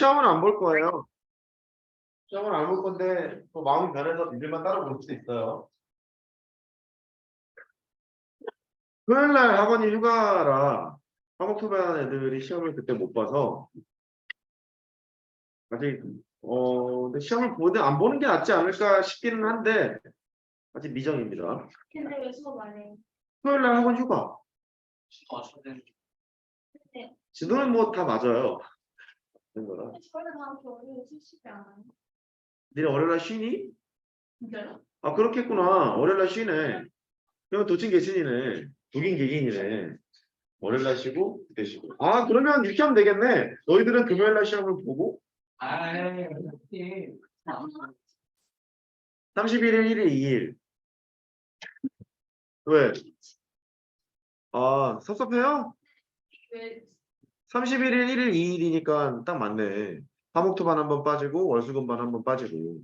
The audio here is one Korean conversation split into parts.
시험은 안 볼 거예요. 시험은 안 볼 건데 또 마음이 변해서 니들만 따로 볼 수도 있어요. 토요일 날 학원이 휴가라 화목 토반 애들이 시험을 그때 못 봐서 아직 근데 시험을 보든 안 보는 게 낫지 않을까 싶기는 한데 아직 미정입니다. 근데 왜 수업 안 해요? 토요일 날 학원 휴가. 네. 진도는 뭐 다 맞아요. 그런 거라. 저희는 다음 주 월요일 실습이 안 와요. 니네 월요일 날 쉬니? 진짜요? 아 그렇겠구나. 월요일 날 쉬네. 그러면 도찐 개신이네. 독인 개긴이네. 월요일 날 쉬고 그때 쉬고. 아 그러면 이렇게 하면 되겠네. 너희들은 금요일 날 시험을 보고 31일 1일 2일. 왜? 아 섭섭해요? 왜? 31일 1일 2일이니까 딱 맞네. 화목토반 한번 빠지고 월수금반 한번 빠지고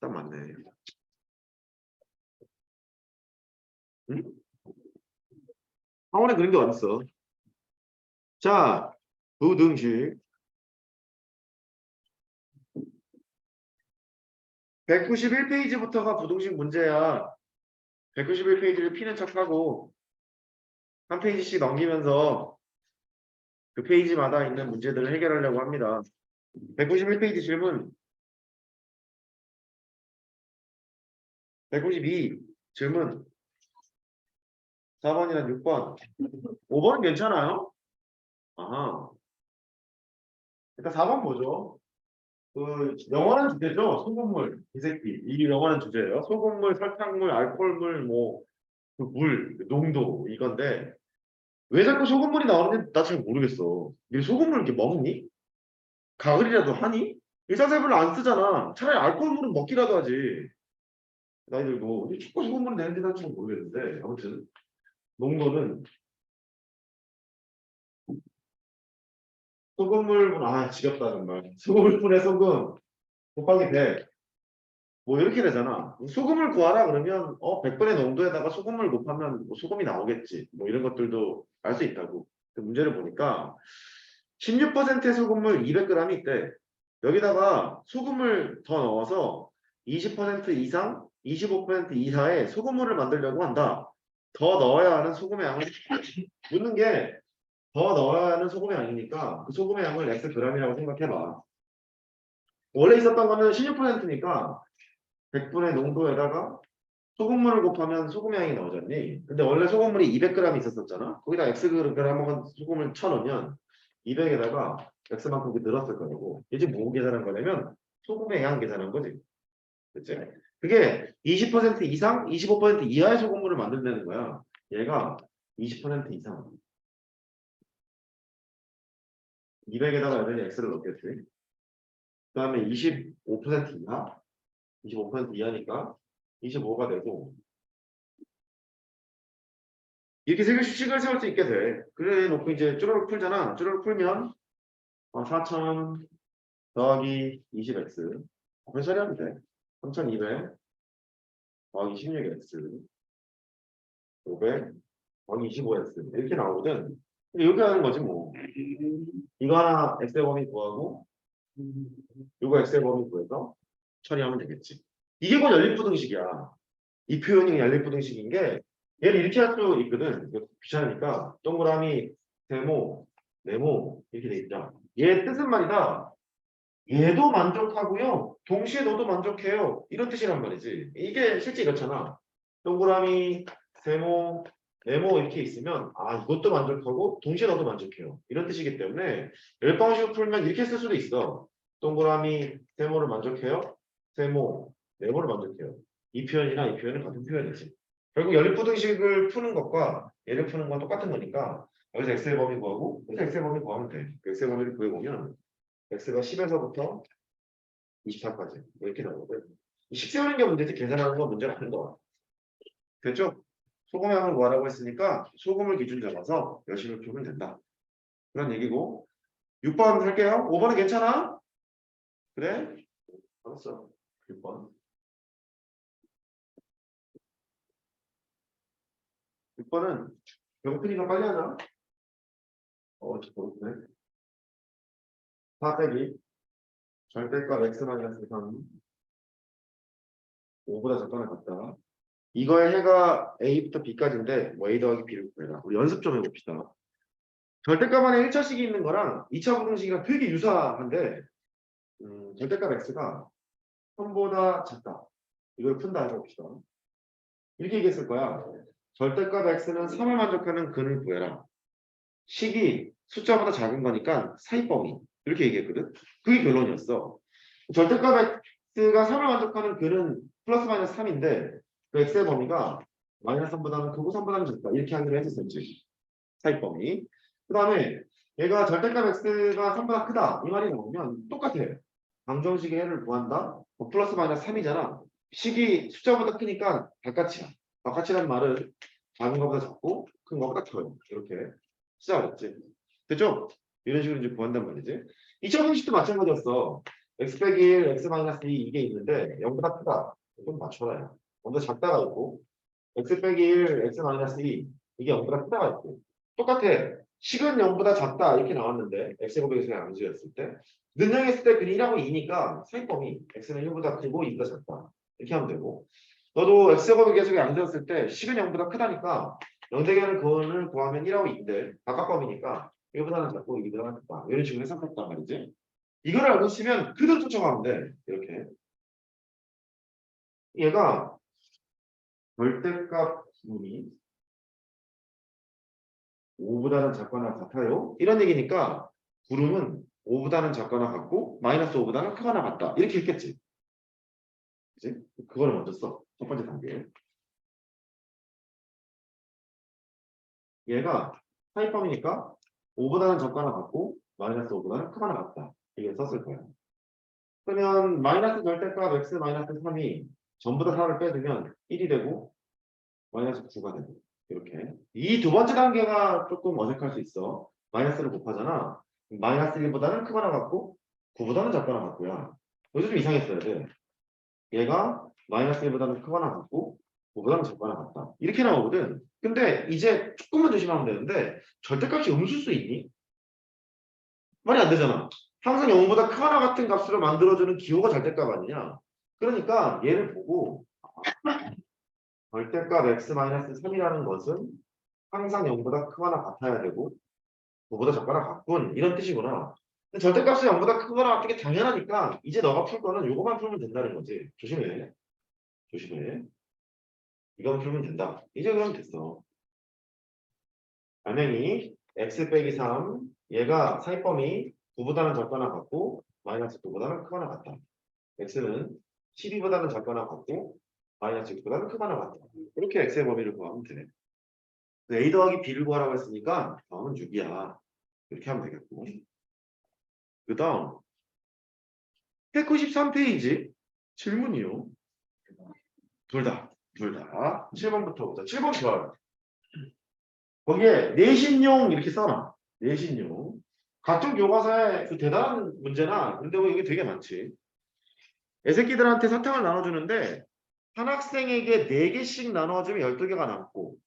딱 맞네. 응? 학원에 그런 게 어딨어. 자, 부등식 191페이지부터가 부등식 문제야. 191페이지를 피는 척하고 한 페이지씩 넘기면서 그 페이지마다 있는 문제들을 해결하려고 합니다. 191페이지 질문 192 질문 4번이나 6번 5번은 괜찮아요? 아하. 일단 4번 보죠. 그 영원한 주제죠. 소금물 이 새끼 이 영원한 주제예요. 소금물, 설탕물, 알코올물, 그 물, 농도 이건데 왜 자꾸 소금물이 나오는지 나 잘 모르겠어. 이 소금물 이렇게 먹니? 가글이라도 하니? 일상생활로 안 쓰잖아. 차라리 알코올물은 먹기라도 하지. 나이 들고 자꾸 소금물이 되는지 난 잘 모르겠는데 아무튼 농도는 소금물 지겹다 정말. 소금물분의 소금 곱하기 100 뭐 이렇게 되잖아. 소금을 구하라 그러면 100분의 농도에다가 소금을 곱하면 뭐 소금이 나오겠지. 뭐 이런 것들도 알 수 있다고. 그 문제를 보니까 16%의 소금물 200g이 있대. 여기다가 소금을 더 넣어서 20% 이상, 25% 이하의 소금물을 만들려고 한다. 더 넣어야 하는 소금의 양을 묻는 게 더 넣어야 하는 소금의 양이니까 그 소금의 양을 x g이라고 생각해봐. 원래 있었던 거는 16%니까 100분의 농도에다가 소금물을 곱하면 소금의 양이 나오잖니. 근데 원래 소금물이 200g 있었었잖아. 거기다 xg 먹은 소금을 쳐놓으면 200에다가 x만큼 늘었을 거라고. 이제 뭐 계산한 거냐면 소금의 양 계산한 거지. 그치? 그게 20% 이상, 25% 이하의 소금물을 만든다는 거야. 얘가 20% 이상. 200에다가 여전히 x를 넣겠지. 그 다음에 25% 이하. 25% 이하니까 25가 되고 이렇게 식을 세울 수 있게 돼. 그래 놓고 이제 쭈루룩 풀잖아. 쭈루룩 풀면 4000 더하기 20x 몇 처리하면 돼. 3200 더하기 16x 500 더하기 25x 이렇게 나오거든. 이렇게 하는 거지 뭐. 이거 하나 x의 범위 구하고 이거 x의 범위 구해서 처리하면 되겠지. 이게 곧 연립부등식이야. 이 표현이 연립부등식인 게 얘를 이렇게 할 수 있거든. 귀찮으니까 동그라미 세모 네모 이렇게 돼 있죠. 얘 뜻은 말이다. 얘도 만족하고요. 동시에 너도 만족해요. 이런 뜻이란 말이지. 이게 실제 이렇잖아. 동그라미 세모 네모 이렇게 있으면 이것도 만족하고 동시에 너도 만족해요. 이런 뜻이기 때문에 열방식으로 풀면 이렇게 쓸 수도 있어. 동그라미 세모를 만족해요. 세모 네모를 만족해요. 이 표현이나 이 표현은 같은 표현이지. 결국 연립부등식을 푸는 것과 얘를 푸는 건 똑같은 거니까 여기서 x의 범위 구하고 여기서 x의 범위 구하면 돼. x의 범위를 구해보면 x가 10에서부터 24까지 이렇게 나오거든. 식 세우는 게 문제지 계산하는 건 문제가 아닌 거 같아. 됐죠? 소금의 양을 구하라고 했으니까 소금을 기준 잡아서 열심히 풀면 된다. 그런 얘기고 6번 할게요. 5번은 괜찮아? 그래? 알았어. 6번. 6번은 병필이가 빨리 하자. 그렇네. 4 빼기 절대값 x-3 5보다 작거나 같다. 이거의 해가 a부터 b까지인데 뭐 a 더하기 b를 구해라. 우리 연습 좀 해봅시다. 절대값 안에 1차식이 있는 거랑 2차 부등식이랑 되게 유사한데 절대값 x가 3보다 작다. 이걸 푼다 해봅시다. 이렇게 얘기했을 거야. 절대값 x는 3을 만족하는 근을 구해라. 식이 숫자보다 작은 거니까 사이범위. 이렇게 얘기했거든. 그게 결론이었어. 절대값 x가 3을 만족하는 근은 플러스 마이너스 3인데 그 x의 범위가 마이너스 3보다는 크고 3보다는 작다. 이렇게 하기로 했었지. 사이범위. 그 다음에 얘가 절대값 x가 3보다 크다. 이 말이 나오면 똑같아. 방정식의 해를 구한다. 플러스 마이너스 3이잖아. 식이 숫자보다 크니까 바깥이야. 바깥이라는 말은 작은 것보다 작고 큰 것보다 커요. 이렇게 시작했지. 됐죠? 이런 식으로 이제 구한단 말이지. 2차 공식도 마찬가지였어. x 빼기 1, x 마이너스 2 이게 있는데 0보다 크다. 이건 맞춰라. 0보다 작다가 있고 x 빼기 1, x 마이너스 2 이게 0보다 크다가 있고 똑같아. 식은 0보다 작다 이렇게 나왔는데 x의 곱하기 양수였을 때 능량했을 때 그 1하고 2니까 사이범위 x는 1보다 크고 2보다 작다. 이렇게 하면 되고 너도 x의 곱하기 계속 양수였을 때 식은 0보다 크다니까 0대결을 근을 구하면 1하고 2인데 바깥범위니까 1보다는 작고 2보다는 크다. 이런 식으로 해석했단 말이지. 이걸 알고 있으면 그대로 쫓아가면 돼. 이렇게. 얘가 절대값 분이 5보다는 작거나 같아요. 이런 얘기니까 구름은 5보다는 작거나 같고 마이너스 5보다는 크거나 같다. 이렇게 했겠지. 그치? 그걸 먼저 써. 첫 번째 단계. 얘가 사이범위니까 5보다는 작거나 같고 마이너스 5보다는 크거나 같다. 이게 썼을 거야. 그러면 마이너스 절대값 x 마이너스 3이 전부 다 4를 빼두면 1이 되고 마이너스 9가 되고 이렇게. 이 두 번째 단계가 조금 어색할 수 있어. 마이너스를 곱하잖아. 마이너스 1보다는 크거나 같고 9보다는 작거나 같고야. 여기서 좀 이상했어야 돼. 얘가 마이너스 1보다는 크거나 같고 9보다는 작거나 같다. 이렇게 나오거든. 근데 이제 조금만 조심하면 되는데 절대값이 음수일 수 있니? 말이 안 되잖아. 항상 0보다 크거나 같은 값으로 만들어주는 기호가 절대값 아니냐. 그러니까 얘를 보고 절대값 x-3이라는 것은 항상 0보다 크거나 같아야 되고 9보다 작거나 같군. 이런 뜻이구나. 근데 절대값이 0보다 크거나 같은 게 당연하니까 이제 너가 풀 거는 이거만 풀면 된다는 거지. 조심해. 조심해. 이건 풀면 된다. 이제 그러면 됐어. 당연히 x 빼기 3 얘가 사이범위 9보다는 작거나 같고 마이너스 9보다는 크거나 같다. x는 12보다는 작거나 같고 마이너스 6보다는 크거나 같다. 이렇게 x의 범위를 구하면 돼. a 더하기 b를 구하라고 했으니까 다음은 6이야. 이렇게 하면 되겠고. 그 다음 193페이지 질문이요. 둘 다. 7번부터 보자. 7번 좋아요. 거기에 내신용 이렇게 써놔. 내신용. 각종 교과서에 그 대단한 문제나 근데 뭐 이게 되게 많지. 애새끼들한테 사탕을 나눠주는데 한 학생에게 4개씩 나눠주면 12개가 남고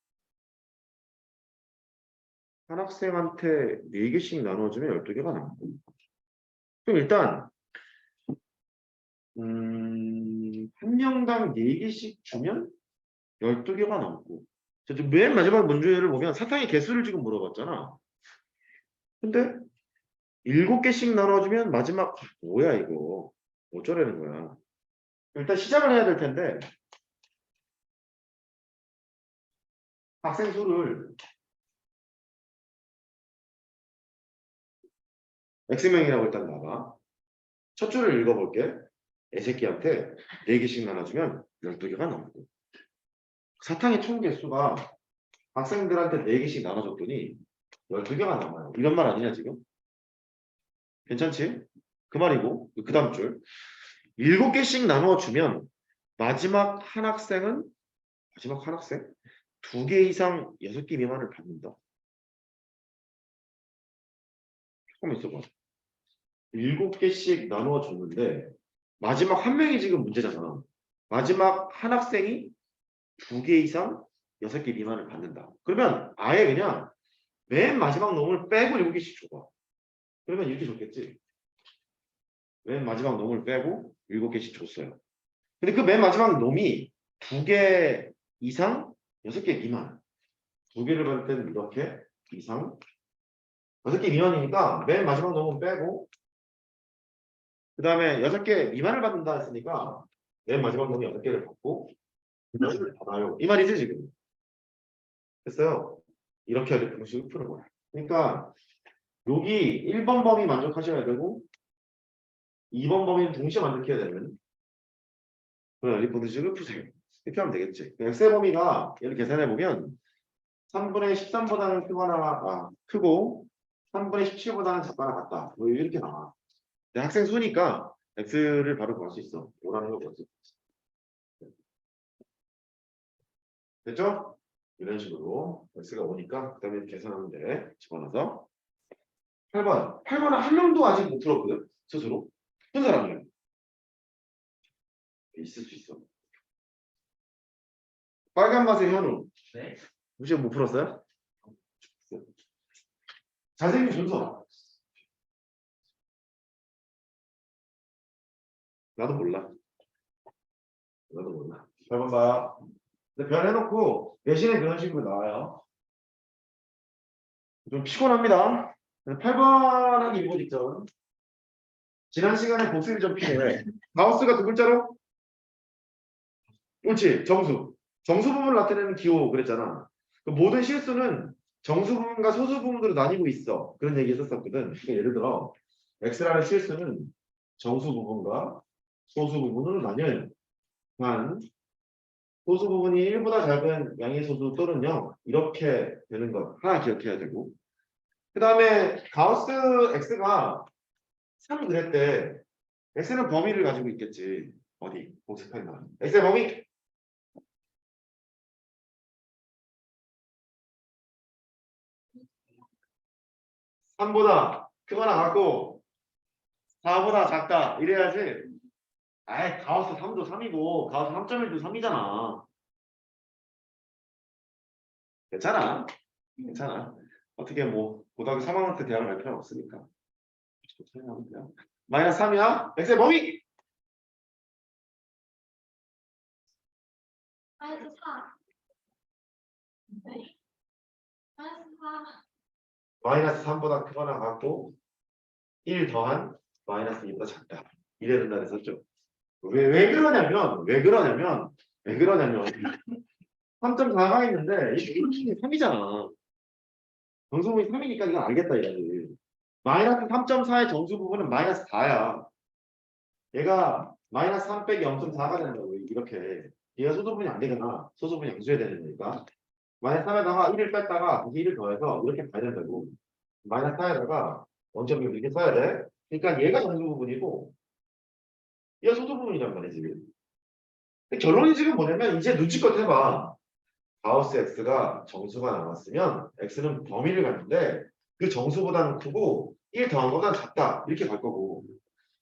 한 학생한테 4개씩 나눠주면 12개가 남고 그럼 일단 한 명당 4개씩 주면 12개가 남고 맨 마지막 문제를 보면 사탕의 개수를 지금 물어봤잖아. 근데 7개씩 나눠주면 마지막 뭐야 이거 어쩌라는 거야. 일단 시작을 해야 될 텐데 학생 수를 X명이라고 일단 나가. 첫 줄을 읽어볼게. 애새끼한테 4개씩 나눠주면 12개가 남고 사탕의 총 개수가 학생들한테 4개씩 나눠줬더니 12개가 남아요. 이런 말 아니냐 지금? 괜찮지? 그 말이고 그 다음 줄 7개씩 나눠주면 마지막 한 학생 2개 이상 6개 미만을 받는다. 조금 있어봐. 7개씩 나눠줬는데 마지막 한 명이 지금 문제잖아. 마지막 한 학생이 2개 이상 6개 미만을 받는다. 그러면 아예 그냥 맨 마지막 놈을 빼고 7개씩 줘봐. 그러면 이렇게 좋겠지. 맨 마지막 놈을 빼고 7개씩 줬어요. 근데 그 맨 마지막 놈이 2개 이상, 6개 미만. 2개를 받을 때는 이렇게 이상, 6개 미만이니까 맨 마지막 놈은 빼고, 그 다음에 6개 미만을 받는다 했으니까 맨 마지막 놈이 6개를 받고, 그것을 받아요. 이 말이지, 지금. 됐어요. 이렇게 해야 공식을 푸는 거야. 그러니까 여기 1번 범위 만족하셔야 되고 2번 범위는 동시에 만족해야 되는 그런 연립분식을 푸세요. 이렇게 하면 되겠지. x의 범위가 얘를 계산해 보면 3분의 13보다는 크고 3분의 17보다는 작거나 같다. 뭐 이렇게 나와. 근데 학생 수니까 x를 바로 구할 수 있어. 5라는 걸 구할 수 있어. 됐죠? 이런 식으로 x가 오니까 그 다음에 계산하면 돼. 집어넣어서 8번은 한 명도 아직 못 풀었거든. 스스로. 푼 사람이야. 있을 수 있어. 빨간 맛의 현우. 네. 무시 못 풀었어요? 잘생긴 준서. 나도 몰라. 8번 봐. 근데 별 해놓고 대신에 그런 식으로 나와요. 좀 피곤합니다. 8번 하기 일보 직전. 지난 시간에 복습이 좀 필요해. 가우스가 두 글자로? 그렇지. 정수. 정수 부분을 나타내는 기호 그랬잖아. 그 모든 실수는 정수 부분과 소수 부분으로 나뉘고 있어. 그런 얘기 했었거든. 그러니까 예를 들어 x라는 실수는 정수 부분과 소수 부분으로 나뉘어요. 단 소수 부분이 1보다 작은 양의 소수 또는 0 이렇게 되는 것 하나 기억해야 되고 그 다음에 가우스 x가 3 그랬대. x는 범위를 가지고 있겠지. 어디? 복습하게 나와. x의 범위 3보다 크거나 같고 4보다 작다 이래야지. 아이 가우스 3도 3이고 가우스 3.1도 3이잖아. 괜찮아. 어떻게 뭐 고등학교 3학년 때 대학을 갈 필요는 없으니까. 마이너스 3이야? x의 범위 마이너스 4. 네. 마이너스 4. 마이너스 3보다 크거나 같고 1 더한 마이너스 2보다 작다. 이래 된다 그랬었죠. 왜 그러냐면 3.4가 있는데 이 정수분이 3이잖아. 정수분이 3이니까 이건 알겠다 이거지. 마이너스 3.4의 정수 부분은 마이너스 4야. 얘가 마이너스 3 빼기 0.4가 된다고 이렇게. 얘가 소수분이 안 되잖아. 소수분이 양수해야 되는 거니까. 마이너스 3에다가 1을 뺐다가 다시 1을 더해서 이렇게 가야 된다고. 마이너스 4에다가 0.6 이렇게 써야 돼. 그러니까 얘가 정수 부분이고 얘가 소수 부분이란 말이지. 근데 결론이 지금 뭐냐면 이제 눈치껏 해봐. 가우스 x가 정수가 나왔으면 x는 범위를 갖는데 그 정수보다는 크고 1 더한 거보다 작다 이렇게 갈 거고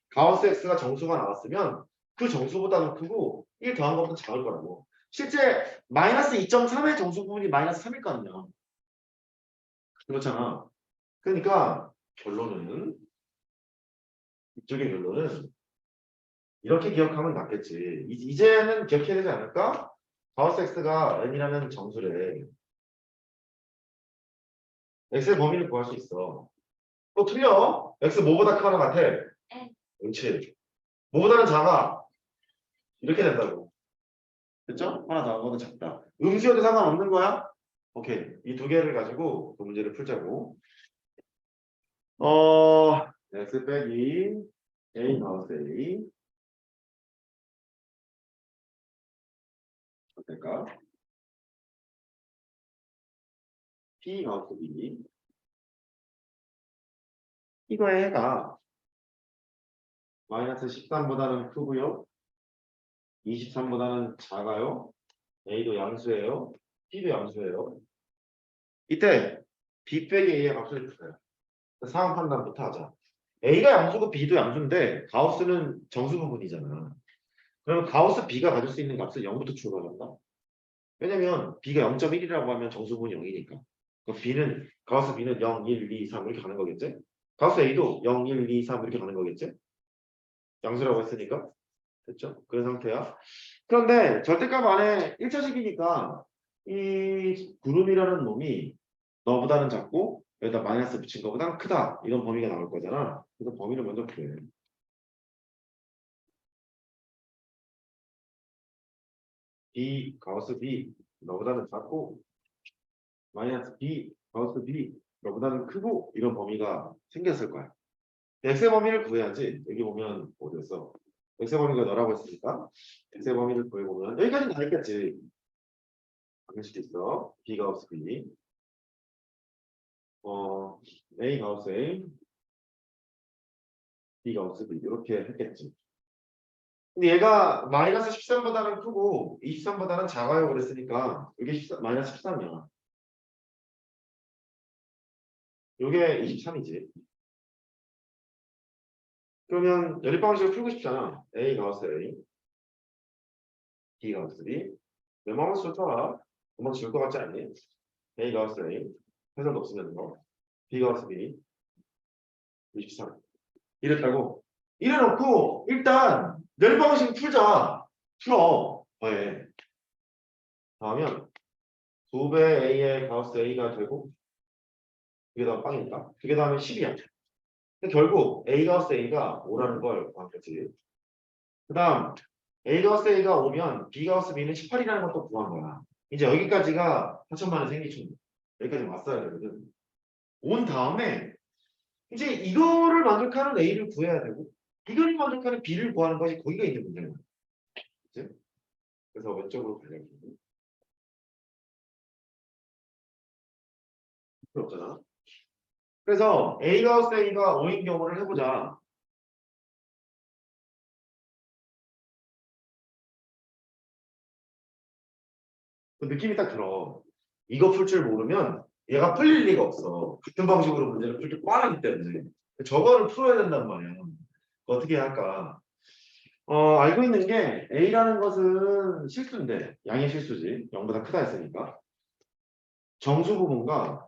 가우스 x가 정수가 나왔으면 그 정수보다는 크고 1 더한 거보다 작을 거라고. 실제 마이너스 2.3의 정수 부분이 마이너스 3일 거 아니야. 그렇잖아. 그러니까 이쪽의 결론은 이렇게 기억하면 낫겠지. 이제는 기억해야 되지 않을까? 가우스 x가 n이라는 정수래. x의 범위를 구할 수 있어. 또 틀려. x 뭐보다 크거나 같아? 그렇지. 뭐보다는 작아. 이렇게 된다고. 됐죠? 하나 더 하고는 작다. 음수여도 상관없는 거야? 오케이. 이 두 개를 가지고 그 문제를 풀자고. x 빼기 a 마우스 a 어떨까? p 마우스 b 이거의 해가 마이너스 13보다는 크고요. 23보다는 작아요. a도 양수예요. p도 양수예요. 이때 b 빼기 a의 값을 주세요. 상황 판단부터 하자. a가 양수고 b도 양수인데 가우스는 정수 부분이잖아. 그러면 가우스 b가 가질 수 있는 값을 0부터 출발한다. 왜냐면 b가 0.1이라고 하면 정수 부분이 0이니까. 그럼 가우스 b는 0, 1, 2, 3 이렇게 가는 거겠지? 가우스 a도 0, 1, 2, 3 이렇게 가는 거겠지? 양수라고 했으니까. 됐죠? 그런 상태야. 그런데 절대값 안에 1차식이니까 이 구름이라는 놈이 너보다는 작고 여기다 마이너스 붙인 거보다는 크다. 이런 범위가 나올 거잖아. 그래서 범위를 먼저 구해. B, 가우스 B, 너보다는 작고 마이너스 B, 가우스 B, 너보다는 크고 이런 범위가 생겼을 거야. x의 범위를 구해야지. 여기 보면 어디였어? x의 범위가 너라고 했으니까 x의 범위를 구해보면 여기까지는 다 했겠지. 바뀔 수도 있어. B 가우스 B, A 가우스 A, B 가우스 B 이렇게 했겠지. 근데 얘가 마이너스 13보다는 크고 23보다는 작아요 그랬으니까 이게 13, 마이너스 13이야. 이게 23이지. 그러면 연립방식을 풀고 싶잖아. A 가우스 A, B 가우스 B. 내 마음은 좋다. 금방 지울 것 같지 않니? A 가우스 A, 해설도 없으면 뭐 B 가우스 B, 23. 이랬다고. 이래놓고 일단 연립방식 풀자. 풀어. 네. 하면 2배 A의 가우스 A가 되고 그게 다음 빵이니까 그게 다음에 10이야. 결국 A 가우스 A가 5라는 걸 구한거지. 그 다음 A 가우스 A가 5면 B 가우스 B는 18이라는 것도 구한 거야. 이제 여기까지가 4천만 원 생기충. 여기까지 왔어야 되거든. 온 다음에 이제 이거를 만족하는 A를 구해야 되고 이거를 만족하는 B를 구하는 것이 거기가 있는 문제야. 그치? 그래서 왼쪽으로 가려고 필요 없잖아. 그래서 A 가우스 A가 5인 경우를 해보자. 그 느낌이 딱 들어. 이거 풀 줄 모르면 얘가 풀릴 리가 없어. 같은 방식으로 문제를 풀 줄 뻔하기 때문에. 저거를 풀어야 된단 말이야. 어떻게 해야 할까? 알고 있는 게 A라는 것은 실수인데 양의 실수지. 0보다 크다 했으니까. 정수 부분과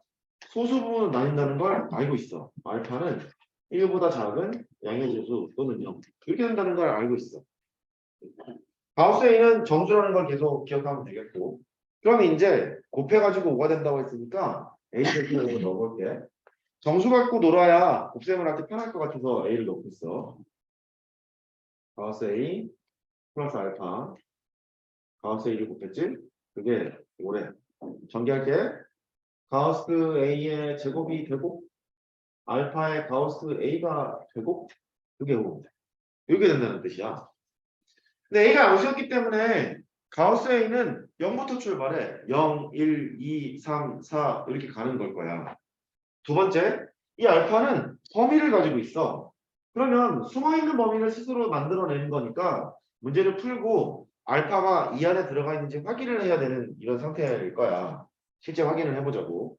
소수 부분을 나뉜다는 걸 알고 있어. 알파는 1보다 작은 양의 실수 또는 0. 이렇게 된다는 걸 알고 있어. 가우스 A는 정수라는 걸 계속 기억하면 되겠고. 그러면 이제 곱해가지고 5가 된다고 했으니까 A 제곱을 넣어볼게. 정수 갖고 놀아야 곱셈을 할 때 편할 것 같아서 A를 넣고 있어. 가우스 A 플러스 알파. 가우스 A를 곱했지? 그게 5래. 전개할게. 가우스 A의 제곱이 되고 알파의 가우스 A가 되고 그게 5. 이렇게 된다는 뜻이야. 근데 A가 양수였기 때문에 가우스 A는 0부터 출발해. 0, 1, 2, 3, 4 이렇게 가는 걸 거야. 두 번째, 이 알파는 범위를 가지고 있어. 그러면 숨어있는 범위를 스스로 만들어내는 거니까 문제를 풀고 알파가 이 안에 들어가 있는지 확인을 해야 되는 이런 상태일 거야. 실제 확인을 해보자고.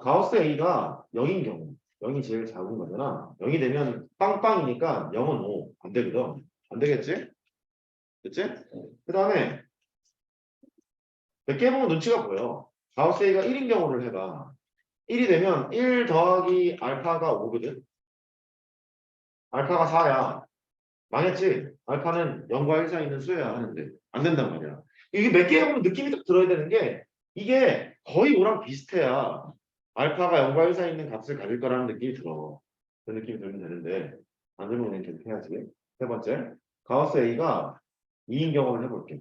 가우스 A가 0인 경우 0이 제일 작은 거잖아. 0이 되면 빵빵이니까 0은 5. 안 되거든. 안 되겠지? 그치? 그 다음에 몇 개 보면 눈치가 보여. 가우스 A가 1인 경우를 해봐. 1이 되면 1 더하기 알파가 5거든. 알파가 4야. 망했지? 알파는 0과 1 사이에 있는 수여야 하는데 안 된단 말이야. 이게 몇 개 보면 느낌이 딱 들어야 되는 게 이게 거의 5랑 비슷해야 알파가 0과 1 사이에 있는 값을 가질 거라는 느낌이 들어. 그 느낌이 들면 되는데 안 들면 그냥 계속 해야지. 세 번째, 가우스 A가 2인 경험을 해볼게.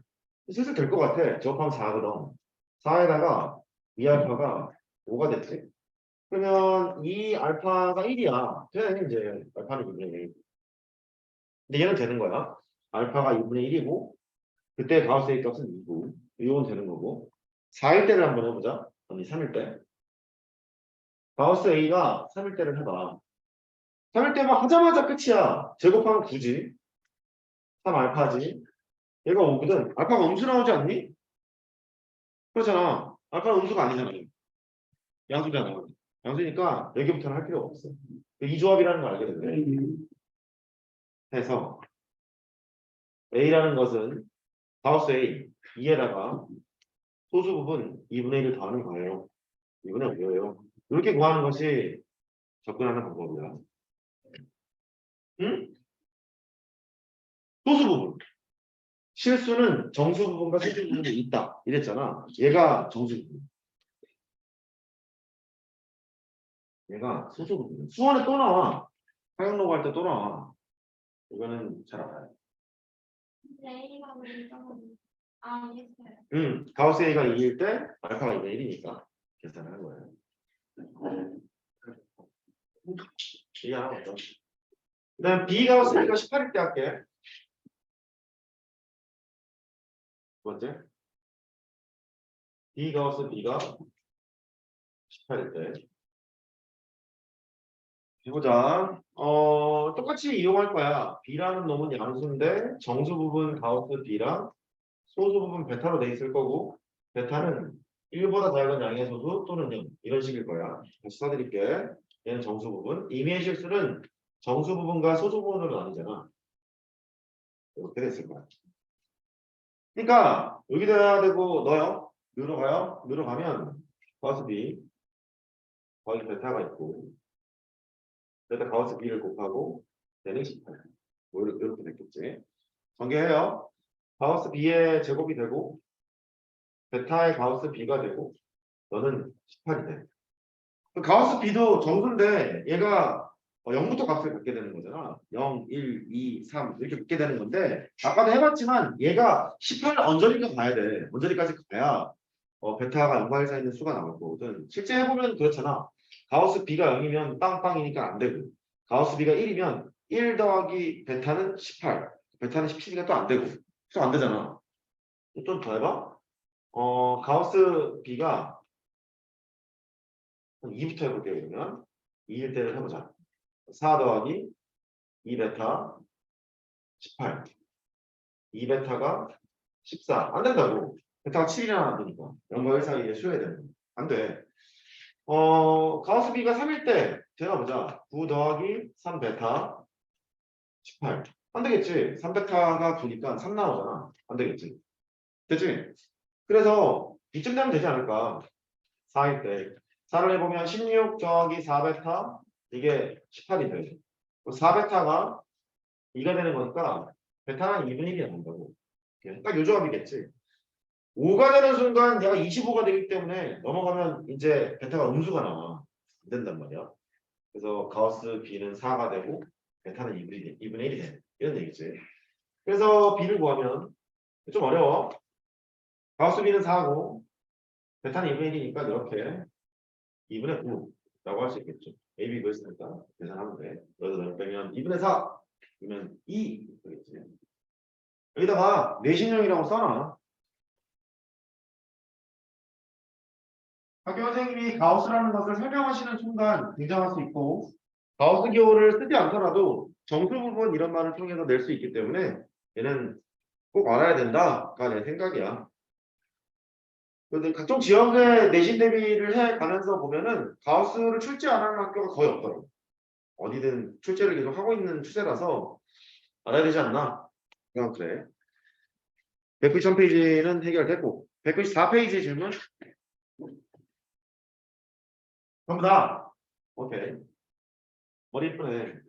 슬슬 될 것 같아. 접하면 4거든. 4에다가 2알파가 5가 됐지. 그러면 이 알파가 1이야. 돼, 이제 알파는 2분의 1. 근데 얘는 되는 거야. 알파가 2분의 1이고 그때 가우스 A 값은 2고 이건 되는 거고 4일 때를 한번 해보자. 아니 3일 때. 가우스 A가 3일 때를 해봐. 3일 때만 하자마자 끝이야. 제곱하면 9지. 3 알파지. 얘가 5거든. 알파가 음수 나오지 않니? 그렇잖아. 알파는 음수가 아니잖아. 양수잖아. 양수니까 여기부터는 할 필요가 없어. 이 조합이라는 걸 알게 되네. 해서 A라는 것은 가우스 A 2에다가 소수 부분 2분의 1을 더하는 거예요. 2분의 5예요. 이렇게 구하는 것이 접근하는 방법이야. 응? 소수 부분. 실수는 정수 부분과 소수 부분이 있다. 이랬잖아. 얘가 정수 부분. 얘가 소수 부분. 수원에 또 나와. 사용로고 할 때 또 나와. 이거는 잘 알아요. A가 우리 이거는 알겠어요. 가우스 A가 2일 때 알파가 2가 1이니까 계산을 한 거예요. 이해 안 하고 있죠. 그 다음 B 가우스 B가 18일 때 할게. 두 번째. B 가우스 B가 18일 때. 해보자. 똑같이 이용할 거야. B라는 놈은 양수인데 정수 부분 가우스 B랑 소수 부분 베타로 돼 있을 거고 베타는 1보다 작은 양의 소수 또는 0 이런 식일 거야. 다시 써드릴게. 얘는 정수 부분. 임의의 실수는 정수 부분과 소수 부분으로 나뉘잖아. 이렇게 됐을 거야. 그러니까 여기다 대고 넣어요. 늘어가요. 늘어가면 가우스 B 거기 베타가 있고 베타 가우스 B를 곱하고 얘는 18. 뭐 이렇게 됐겠지. 전개해요. 가우스 B의 제곱이 되고 베타의 가우스 B가 되고 너는 18이 돼. 가우스 B도 정수인데 얘가 0부터 값을 갖게 되는 거잖아. 0, 1, 2, 3 이렇게 갖게 되는 건데 아까도 해봤지만 얘가 18 언저리가 가야 돼. 언저리까지 가야 베타가 0과 1 사이에 있는 수가 나올 거거든. 실제 해보면 그렇잖아. 가우스 B가 0이면 빵빵이니까 안 되고 가우스 B가 1이면 1 더하기 베타는 18 베타는 17이니까 또 안 되고 또 안 되잖아. 좀 더 해봐. 가우스 B가 2부터 해볼게요. 그러면 2일 때를 해보자. 4 더하기 2베타 18 2베타가 14 안 된다고. 베타가 7이나 안 되니까 0과 1 사이에 수여야 되는 거야. 안 돼. 가우스 B가 3일 때 되어보자. 9 더하기 3베타 18 안 되겠지. 3베타가 9니까 3 나오잖아. 안 되겠지. 됐지? 그래서 이쯤 되면 되지 않을까. 4일 때 4를 해보면 16 더하기 4베타 이게 18이 돼. 4베타가 2가 되는 거니까 베타는 2분의 1이 나온다고. 딱 요 조합이겠지. 5가 되는 순간 내가 25가 되기 때문에 넘어가면 이제 베타가 음수가 나와. 안 된단 말이야. 그래서 가우스 B는 4가 되고 베타는 2분의 1이 돼. 이런 얘기지. 그래서 B를 구하면 좀 어려워. 가우스 B는 4고 베타는 2분의 1이니까 이렇게 2분의 9라고 할 수 있겠죠. AB 구했으니까 계산하면 돼. 여기서 빼면 2분의 4 그러면 2 되겠지. 여기다가 내신형이라고 써놔. 학교 선생님이 가우스라는 것을 설명하시는 순간 등장할 수 있고 가우스 기호를 쓰지 않더라도 정수 부분 이런 말을 통해서 낼 수 있기 때문에 얘는 꼭 알아야 된다가 내 생각이야. 근데 각종 지역의 내신 대비를 해 가면서 보면은 가우스를 출제 안 하는 학교가 거의 없더라고. 어디든 출제를 계속 하고 있는 추세라서 알아야 되지 않나? 그냥 그래. 193페이지는 해결됐고 194페이지 질문 전부 다 오케이. 머리 이쁘네.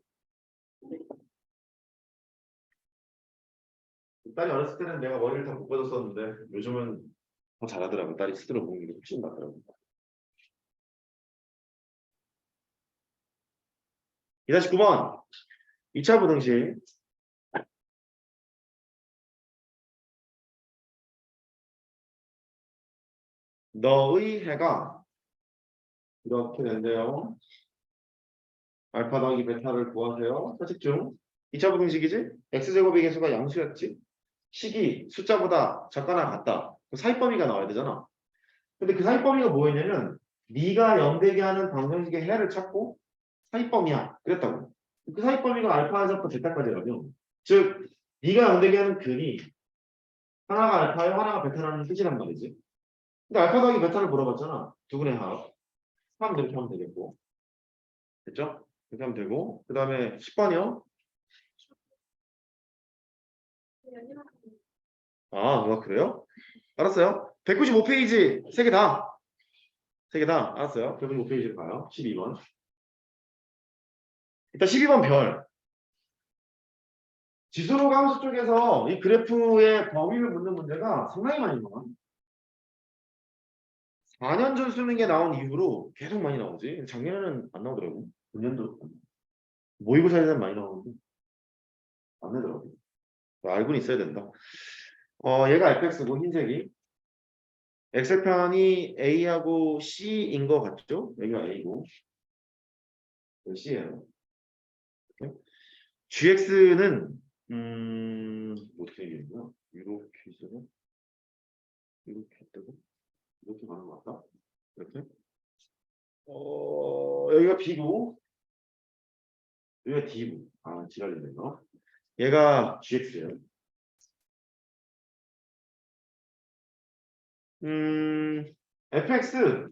딸이 어렸을 때는 내가 머리를 다 묶어줬었는데 요즘은 더 잘하더라고. 딸이 스스로 묶는 게 훨씬 낫더라고. 2-9번 2차 부등식 너의 해가 이렇게 된대요. 알파 더하기 베타를 구하세요. 사칙 중 2차 부등식이지? x제곱의 개수가 양수였지? 식이 숫자보다 작거나 같다. 그 사이 범위가 나와야 되잖아. 근데 그 사이 범위가 뭐였냐면 네가 0되게 하는 방정식의 해를 찾고 사이 범위야. 그랬다고. 그 사이 범위가 알파에서부터 베타까지라며. 즉 네가 0되게 하는 근이 하나가 알파에 하나가 베타라는 뜻이란 말이지. 근데 알파 더하기 베타를 물어봤잖아. 두 분의 합. 3 이렇게 하면 되겠고. 됐죠? 이렇게 하면 되고. 그 다음에 10번이요. 아, 그래요? 알았어요. 195페이지 3개 다. 3개 다. 알았어요. 195페이지로 가요. 12번. 일단 12번 별. 지수로 함수 쪽에서 이 그래프의 범위를 묻는 문제가 상당히 많이 나와. 4년 전 수능에 나온 이후로 계속 많이 나오지. 작년에는 안 나오더라고. 9년도 모의고사에는 많이 나오는데 안 나오더라고. 알고는 있어야 된다. 얘가 fx고 흰색이 x편이 a하고 c인 거 같죠? 여기가 a고 c예요. gx는 어떻게 얘기하는 거야? 이렇게 있어요? 이렇게 했다고? 이렇게 가는 거 같다? 이렇게? 여기가 b고 여기가 d고 지랄이네 거. 얘가 gx예요. fx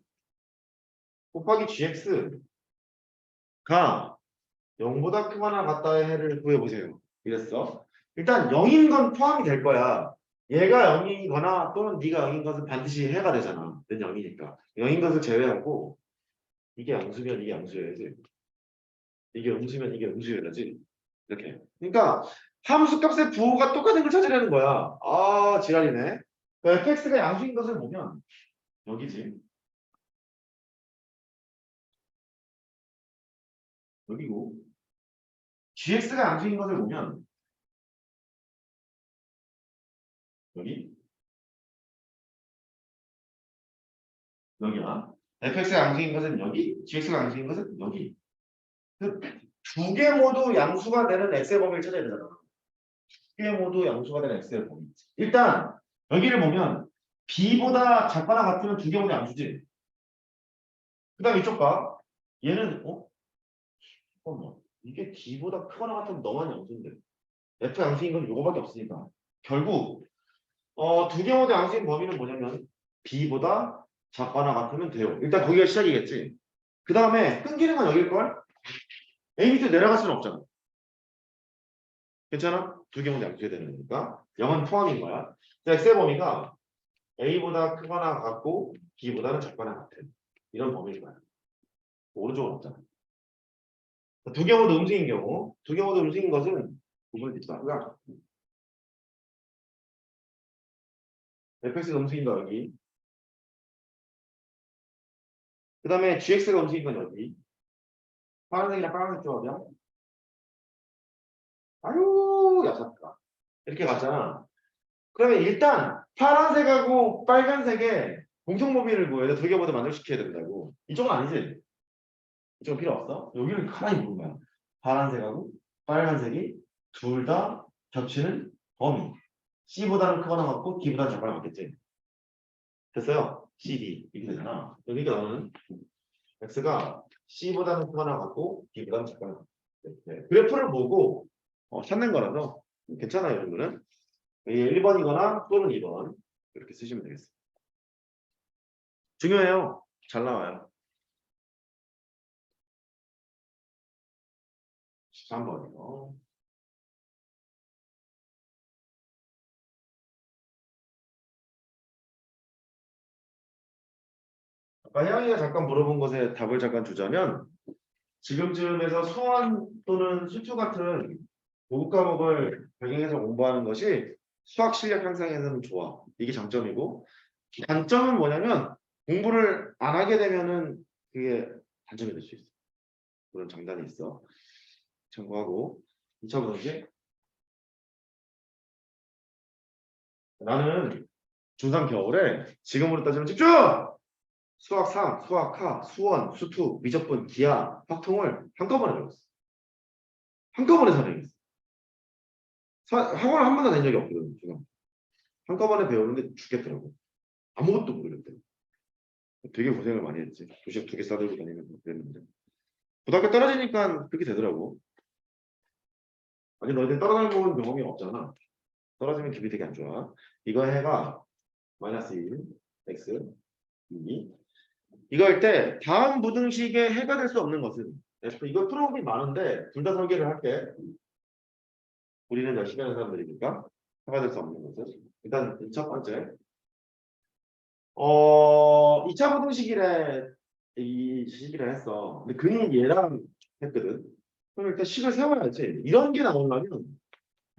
곱하기 gx가 0보다 크거나 같다의 해를 구해보세요. 이랬어. 일단 0인 건 포함이 될 거야. 얘가 0이거나 또는 네가 0인 것은 반드시 해가 되잖아. 는 0이니까. 0인 것을 제외하고 이게 양수면 이게 양수여야지. 이게 음수면 이게 음수여야지. 이렇게. 그러니까 함수 값의 부호가 똑같은 걸 찾으려는 거야. 지랄이네. fx가 양수인 것을 보면 여기지. 여기고 gx가 양수인 것을 보면 여기 여기야. fx가 양수인 것은 여기, gx가 양수인 것은 여기. 두 개 모두 양수가 되는 x의 범위를 찾아야 되잖아. 두 개 모두 양수가 되는 x의 범위. 일단 여기를 보면 b보다 작거나 같으면 두 개 모두 양수지. 그 다음 이쪽 봐. 얘는 잠깐만. 이게 d보다 크거나 같으면 너만 양수인데. f 양수인 건 요거밖에 없으니까. 결국 두 개 모두 양수인 범위는 뭐냐면 b보다 작거나 같으면 돼요. 일단 거기가 시작이겠지. 그 다음에 끊기는 건 여길걸? a 밑으로 내려갈 수는 없잖아. 괜찮아? 두 개 모두 양수해야 되는 거니까 0은 포함인 거야. x의 범위가 a보다 크거나 같고 b보다는 작거나 같은 이런 범위인 거야. 오른쪽은 없잖아. 두 개 모두 음수인 경우 두 개 모두 음수인 것은 구분이 있다. 그러니까 fx가 음수인 거 여기. 그 다음에 gx가 음수인 건 여기. 파란색이랑 빨간색 조합이야. 아유 야삭가. 이렇게 갔잖아. 그러면 일단 파란색하고 빨간색의 공통 범위를 구해야 돼. 두 개 모두 만족시켜야 된다고. 이쪽은 아니지. 이쪽은 필요 없어. 여기를 가만히 보는 거야. 파란색하고 빨간색이 둘 다 겹치는 범위. C보다는 크거나 같고 D보다는 작거나 같겠지. 됐어요? CD 이렇게 되잖아. 여기가 나오는 X가 C보다는 크거나 같고 D보다는 작거나 같고. 네. 그래프를 보고 찾는 거라서 괜찮아요. 이런 거는. 1번이거나 또는 2번 이렇게 쓰시면 되겠습니다. 중요해요. 잘 나와요. 13번이요. 아까 혜영이가 잠깐 물어본 것에 답을 잠깐 주자면 지금쯤에서 수원 또는 수투 같은 고급 과목을 병행해서 공부하는 것이 수학 실력 향상에서는 좋아. 이게 장점이고 단점은 뭐냐면 공부를 안 하게 되면은 그게 단점이 될 수 있어. 그런 장단이 있어. 참고하고 2차 문제 나는 중3 겨울에 지금으로 따지면 집중! 수학 3, 수학 하, 수원, 수투, 미적분, 기하, 확통을 한꺼번에 배웠어. 한꺼번에 선행했어. 학원을 한 번도 낸 적이 없거든. 지금. 한꺼번에 배우는데 죽겠더라고. 아무것도 모르겠대. 되게 고생을 많이 했지. 도시락 2개 싸들고 다니면서 그랬는데. 고등학교 떨어지니까 그렇게 되더라고. 아니 너희들 떨어져 본 경험이 없잖아. 떨어지면 기분이 되게 안 좋아. 이거 해가 마이너스 1, x, 2. 이거 할 때 다음 부등식에 해가 될 수 없는 것은 이거 풀어보기 많은데 둘 다 설계를 할게. 우리는 열심히 하는 사람들이니까 해가 될 수 없는 것은 일단 첫 번째 2차 부등식이래 이 식이라 했어. 근데 그는 얘랑 했거든. 그럼 일단 식을 세워야지. 이런 게 나오려면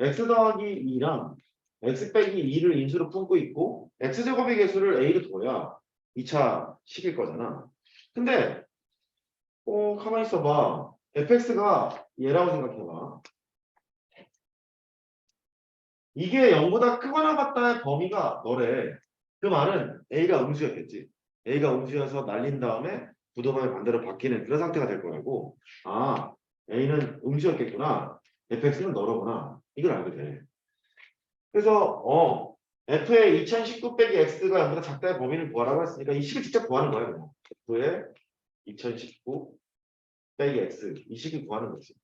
x 더하기 2랑 x 빼기 2를 인수로 품고 있고 x제곱의 개수를 a로 둬야 2차 식일 거잖아. 근데 가만히 있어봐. fx가 얘라고 생각해봐. 이게 0보다 크거나 같다의 범위가 너래. 그 말은 a가 음수였겠지. a가 음수여서 날린 다음에 부도범이 반대로 바뀌는 그런 상태가 될 거라고. 아, a는 음수였겠구나. fx는 너로구나. 이걸 알게 돼. 그래서 f의 2019 빼기 x가 0보다 작다의 범위를 구하라고 했으니까 이 식을 직접 구하는 거야. 그냥. f의 2019 빼기 x 이 식을 구하는 거지.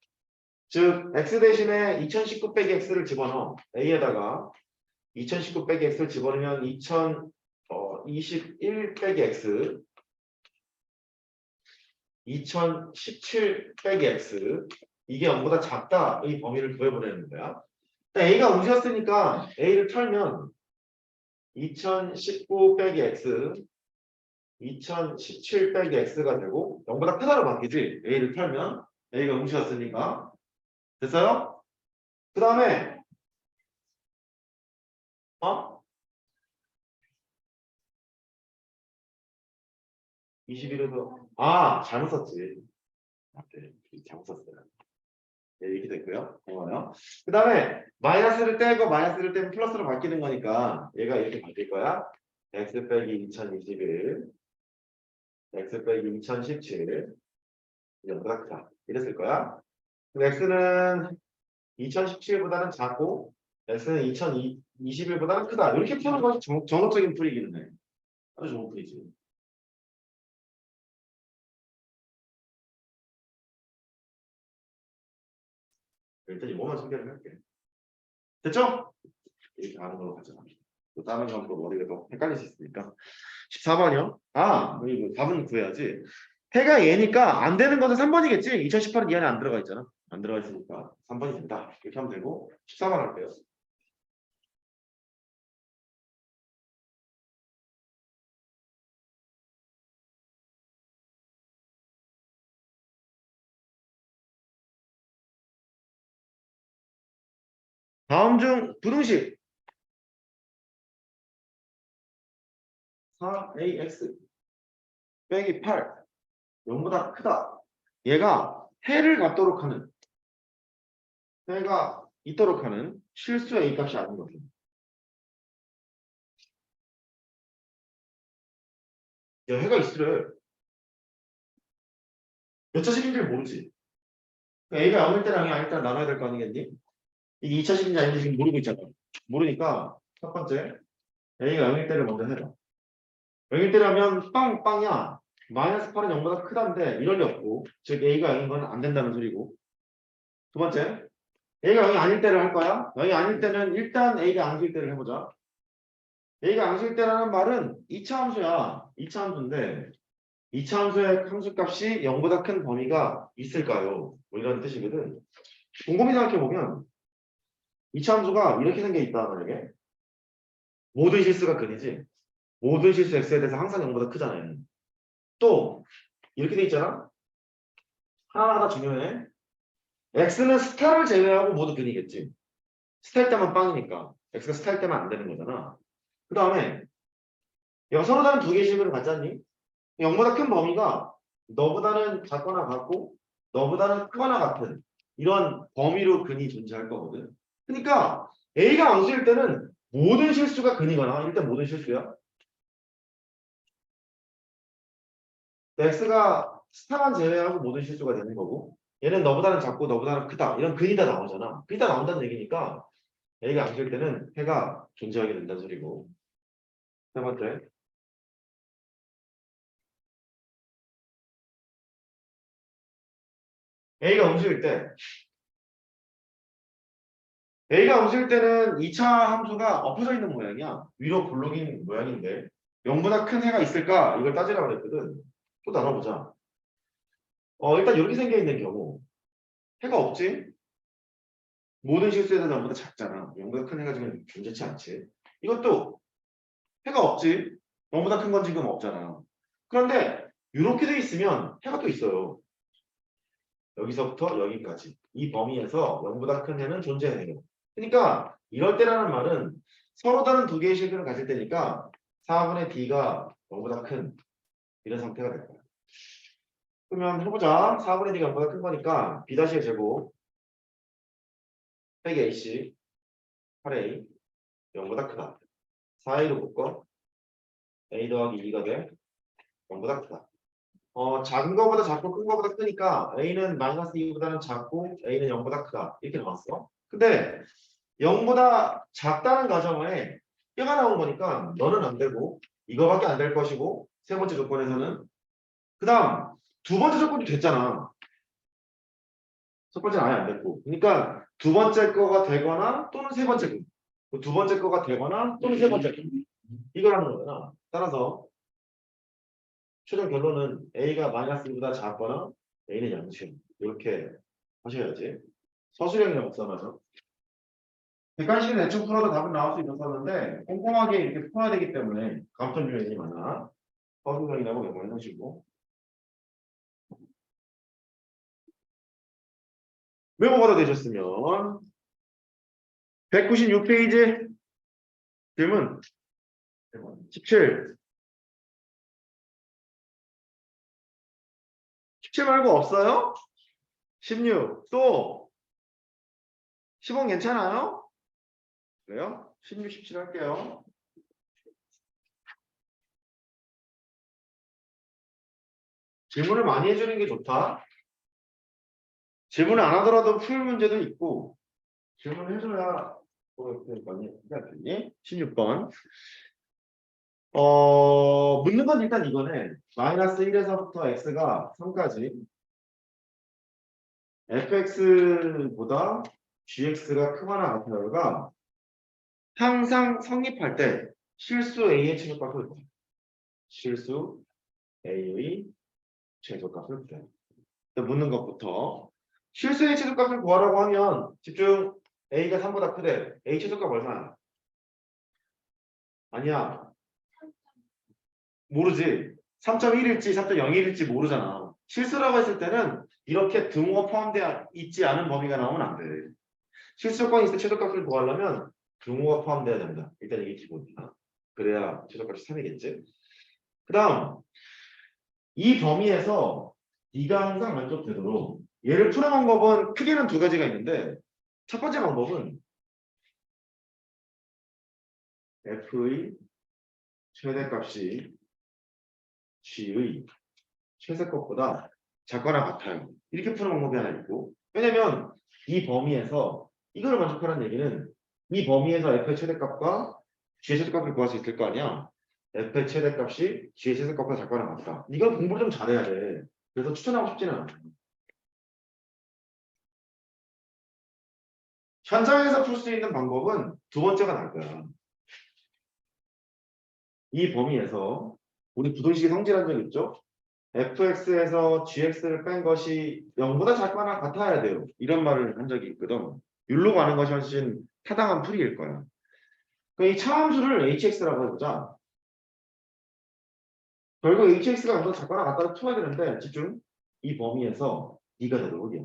즉 x 대신에 2019 빼기 x를 집어넣어. a에다가 2019 빼기 x를 집어넣으면 2021 빼기 x 2017 빼기 x 이게 0보다 작다 이 범위를 구해보내는 거야. a가 음수였으니까 a를 털면 2019 빼기 x 2017 빼기 x가 되고 0보다 크다로 바뀌지. a를 털면 a가 음수였으니까 됐어요? 그 다음에 21에서 잘못 썼지. 네, 잘못 썼어요. 네, 이렇게 됐고요. 고마워요. 그 다음에 마이너스를 떼고 마이너스를 떼면 플러스로 바뀌는 거니까 얘가 이렇게 바뀔 거야. x 빼기 2021 x 빼기 2017 0보다 크다. 이랬을 거야. 그럼 x는 2017보다는 작고 x는 2021보다는 크다. 이렇게 푸는 것이 정석적인 풀이기는 해. 아주 좋은 풀이지. 일단 이거만 소개를 할게. 됐죠? 이렇게 하는 걸로 가자. 또 다른 건 또 머리가 더 헷갈릴 수 있으니까. 14번이요? 여기 답은 구해야지. 해가 얘니까 안 되는 것은 3번이겠지? 2018은 이 안에 안 들어가 있잖아. 안 들어가 있으니까 3번이 된다. 이렇게 하면 되고 14번 할게요. 다음 중 부등식 4ax 빼기 8 0보다 크다. 얘가 해를 갖도록 하는 해가 있도록 하는 실수 a 값이 아닌 거죠. 야, 해가 있으래. 몇 차식인지를 모르지. a가 0일 때랑 0일 때 나눠야 될 거 아니겠니? 이게 2차식인지 아닌지 지금 모르고 있잖아. 모르니까 첫 번째 a가 0일 때를 먼저 해라. 0일 때라면 빵이야. 마이너스 8은 0보다 크다는데 이럴 리 없고 즉 a가 0인 건 안 된다는 소리고. 두 번째 a가 0이 아닐 때를 할 거야. 0이 아닐 때는 일단 a가 앙수일 때를 해보자. a가 앙수일 때라는 말은 2차 함수야. 2차 함수인데 2차 함수의 함수값이 0보다 큰 범위가 있을까요? 뭐 이런 뜻이거든. 곰곰이 생각해보면 2차 함수가 이렇게 생겨 있다 만약에 모든 실수가 근이지. 모든 실수 x에 대해서 항상 0보다 크잖아요. 또 이렇게 돼 있잖아. 하나하나 중요해. x는 스타를 제외하고 모두 근이겠지. 스타일 때만 빵이니까 x가 스타일 때만 안 되는 거잖아. 그 다음에 얘가 서로 다른 두 개의 식을 갖잖니? 0보다 큰 범위가 너보다는 작거나 같고 너보다는 크거나 같은 이런 범위로 근이 존재할 거거든. 그러니까 a가 앙수일 때는 모든 실수가 근이거나 일단 모든 실수야. x가 스타만 제외하고 모든 실수가 되는 거고 얘는 너보다는 작고 너보다는 크다 이런 근이 다 나오잖아. 근이 다 나온다는 얘기니까 a가 앙수일 때는 해가 존재하게 된다는 소리고. 세 번째 a가 음수일 때 a가 음수일 때는 2차 함수가 엎어져 있는 모양이야. 위로 볼록인 모양인데 0보다 큰 해가 있을까? 이걸 따지라고 그랬거든. 또 나눠보자. 일단 이렇게 생겨 있는 경우 해가 없지? 모든 실수에 대한 0보다 작잖아. 0보다 큰 해가 지금 존재치 않지. 이것도 해가 없지? 0보다 큰 건 지금 없잖아. 그런데 이렇게 돼 있으면 해가 또 있어요. 여기서부터 여기까지 이 범위에서 0보다 큰 해는 존재해요. 그러니까 이럴 때라는 말은 서로 다른 두 개의 실근을 가질 때니까 4분의 d가 0보다 큰 이런 상태가 될 거야. 그러면 해보자. 4분의 d가 0보다 큰 거니까 b-의 제곱 빼기 ac 8a 0보다 크다. 4a로 묶어 a 더하기 2가 돼 0보다 크다. 작은 거보다 작고 큰 거보다 크니까 a는 마이너스 2보다는 작고 a는 0보다 크다. 이렇게 나왔어. 근데 0보다 작다는 가정에 뼈가 나온 거니까 너는 안 되고 이거밖에 안 될 것이고 세 번째 조건에서는 그 다음 두 번째 조건도 됐잖아. 첫 번째는 아예 안 됐고. 그러니까 두 번째 거가 되거나 또는 세 번째 거. 두 번째 거가 되거나 또는 세 번째 거. 이걸 하는 거잖아. 따라서 최종 결론은 A가 마이너스 1보다 작거나 A는 양수형. 이렇게 하셔야지. 서술형이라고 써놔서. 객관식은 대충 풀어도 답은 나올 수 있었는데 꼼꼼하게 이렇게 풀어야 되기 때문에 감점 요인이 많아. 서술형이라고 메모해 놓으시고. 메모가 다 되셨으면 196페이지 질문 17. 17 말고 없어요? 16. 또 15 괜찮아요? 그래요? 16, 17 할게요. 질문을 많이 해주는 게 좋다. 질문을 안 하더라도 풀 문제도 있고 질문을 해줘야 많이 해야겠니? 16번. 묻는 건 일단 이거네. 마이너스 1에서부터 x가 3까지 fx보다 gx가 크거나 같아요가 항상 성립할 때 실수 a의 최소값을 구해. 실수 a의 최소값을 구해. 묻는 것부터 실수 a 최소값을 구하라고 하면 집중. a가 3보다 크대. a 최소값 얼마야? 아니야. 모르지. 3.1일지 3.01일지 모르잖아. 실수라고 했을 때는 이렇게 등호가 포함되어 있지 않은 범위가 나오면 안 돼. 실수 조건이 있을 때 최소값을 구하려면 등호가 포함돼야 된다. 일단 이게 기본이야. 그래야 최소값이 3이겠지. 그 다음 이 범위에서 네가 항상 만족되도록 얘를 푸는 방법은 크게는 두 가지가 있는데 첫 번째 방법은 f의 최대값이 g의 최대값보다 작거나 같아요. 이렇게 푸는 방법이 하나 있고, 왜냐면 이 범위에서 이거를 만족하라는 얘기는 이 범위에서 f의 최대값과 g의 최대값을 구할 수 있을 거 아니야. f의 최대값이 g의 최대값보다 작거나 같다. 이걸 공부를 좀 잘해야 돼. 그래서 추천하고 싶지는 않아. 현장에서 풀 수 있는 방법은 두 번째가 나을 거야. 이 범위에서 우리 부등식의 성질한 적 있죠? fx에서 gx를 뺀 것이 0보다 작거나 같아야 돼요. 이런 말을 한 적이 있거든. 율로 가는 것이 훨씬 타당한 풀이일 거야. 그럼 이 차함수를 hx라고 해보자. 결국 hx가 0보다 작거나 같다고 풀어야 되는데 집중. 이 범위에서 이가 되도록이야.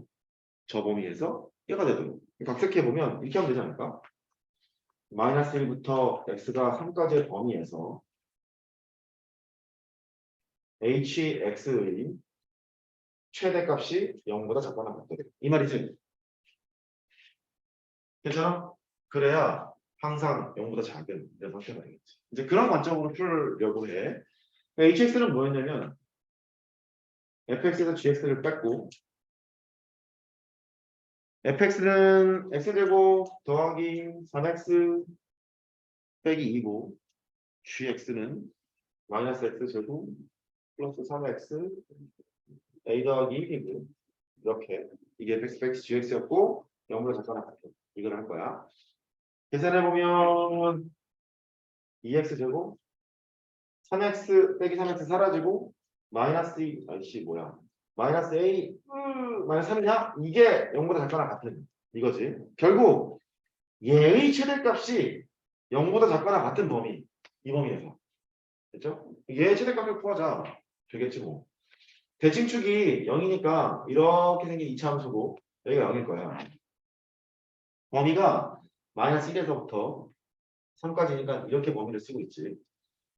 저 범위에서 얘가 되도록. 각색해보면 이렇게 하면 되지 않을까? 마이너스 1부터 x가 3까지의 범위에서 hx의 최대값이 0보다 작거나 같다. 이 말이지. 괜찮아? 그래야 항상 0보다 작은 이런 상태가 되겠지. 이제 그런 관점으로 풀려고 해. hx는 뭐였냐면 fx에서 gx를 뺐고 fx는 x제곱 더하기 3x 빼기 2고 gx는 마이너스 x제곱 플러스 3x a 더하기 1이고 이렇게 이게 fx 빼기 gx였고 0보다 작거나 같아. 이걸 할 거야. 계산해보면 2x제곱 3x 빼기 3x 사라지고 마이너스 2, 아이씨 뭐야 마이너스 a 마이너스 3이냐? 이게 0보다 작거나 같은 이거지. 결국 얘의 최대값이 0보다 작거나 같은 범위 이 범위에서 됐죠? 얘의 최대값을 구하자 되겠지 뭐. 대칭축이 0이니까 이렇게 생긴 이차함수고 여기가 0일 거야. 범위가 마이너스 1에서부터 3까지니까 이렇게 범위를 쓰고 있지.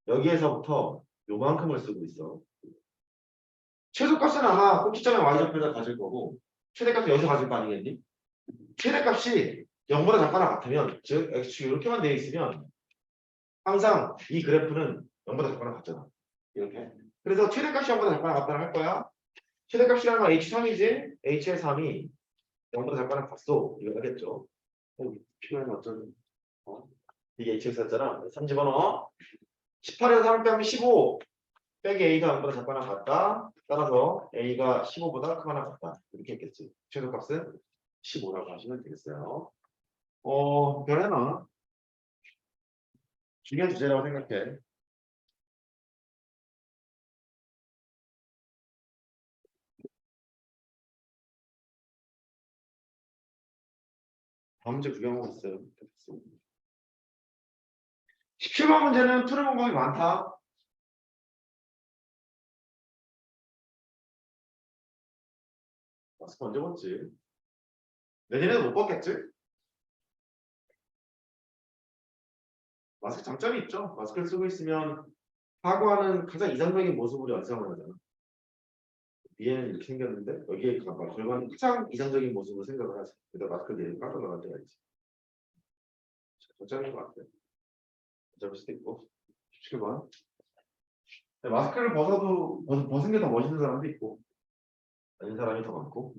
여기에서부터 요만큼을 쓰고 있어. 최소값은 아마 꼭지점의 y좌표를 가질 거고 최대값은 여기서 가질 거 아니겠니? 최대값이 0보다 작거나 같으면 즉 x축이 이렇게만 되어 있으면 항상 이 그래프는 0보다 작거나 같잖아. 이렇게. 그래서 최대값이 0보다 작거나 같다는 할 거야. 최대값이라는 건 h3이지 h의 3이 0보다 작거나 같소. 이거 하겠죠. 필요하면 어쩌면 이게 hx였잖아. 3 집어넣어. 18에서 3 빼면 15 빼기 a가 0보다 작거나 같다. 따라서 a가 15보다 크거나 같다. 이렇게 했겠지. 최소값은 15라고 하시면 되겠어요. 별해나 중요한 주제라고 생각해. 다음 문제 구경하고 있어요. 17번 문제는 푸는 방법이 많다. 마스크 언제 봤지? 내년에도 못 봤겠지? 마스크 장점이 있죠. 마스크를 쓰고 있으면 사고하는 가장 이상적인 모습으로 연상을 하잖아. 얘는 이렇게 생겼는데 여기에 결과는 가장 이상적인 모습으로 생각을 하지. 그래서 마스크를 내리고 깜짝 놀랄 때가 있지. 장점인 것 같아. 장점일 수도 있고. 17번. 마스크를 벗은 게 더 멋있는 사람도 있고 아닌 사람이 더 많고.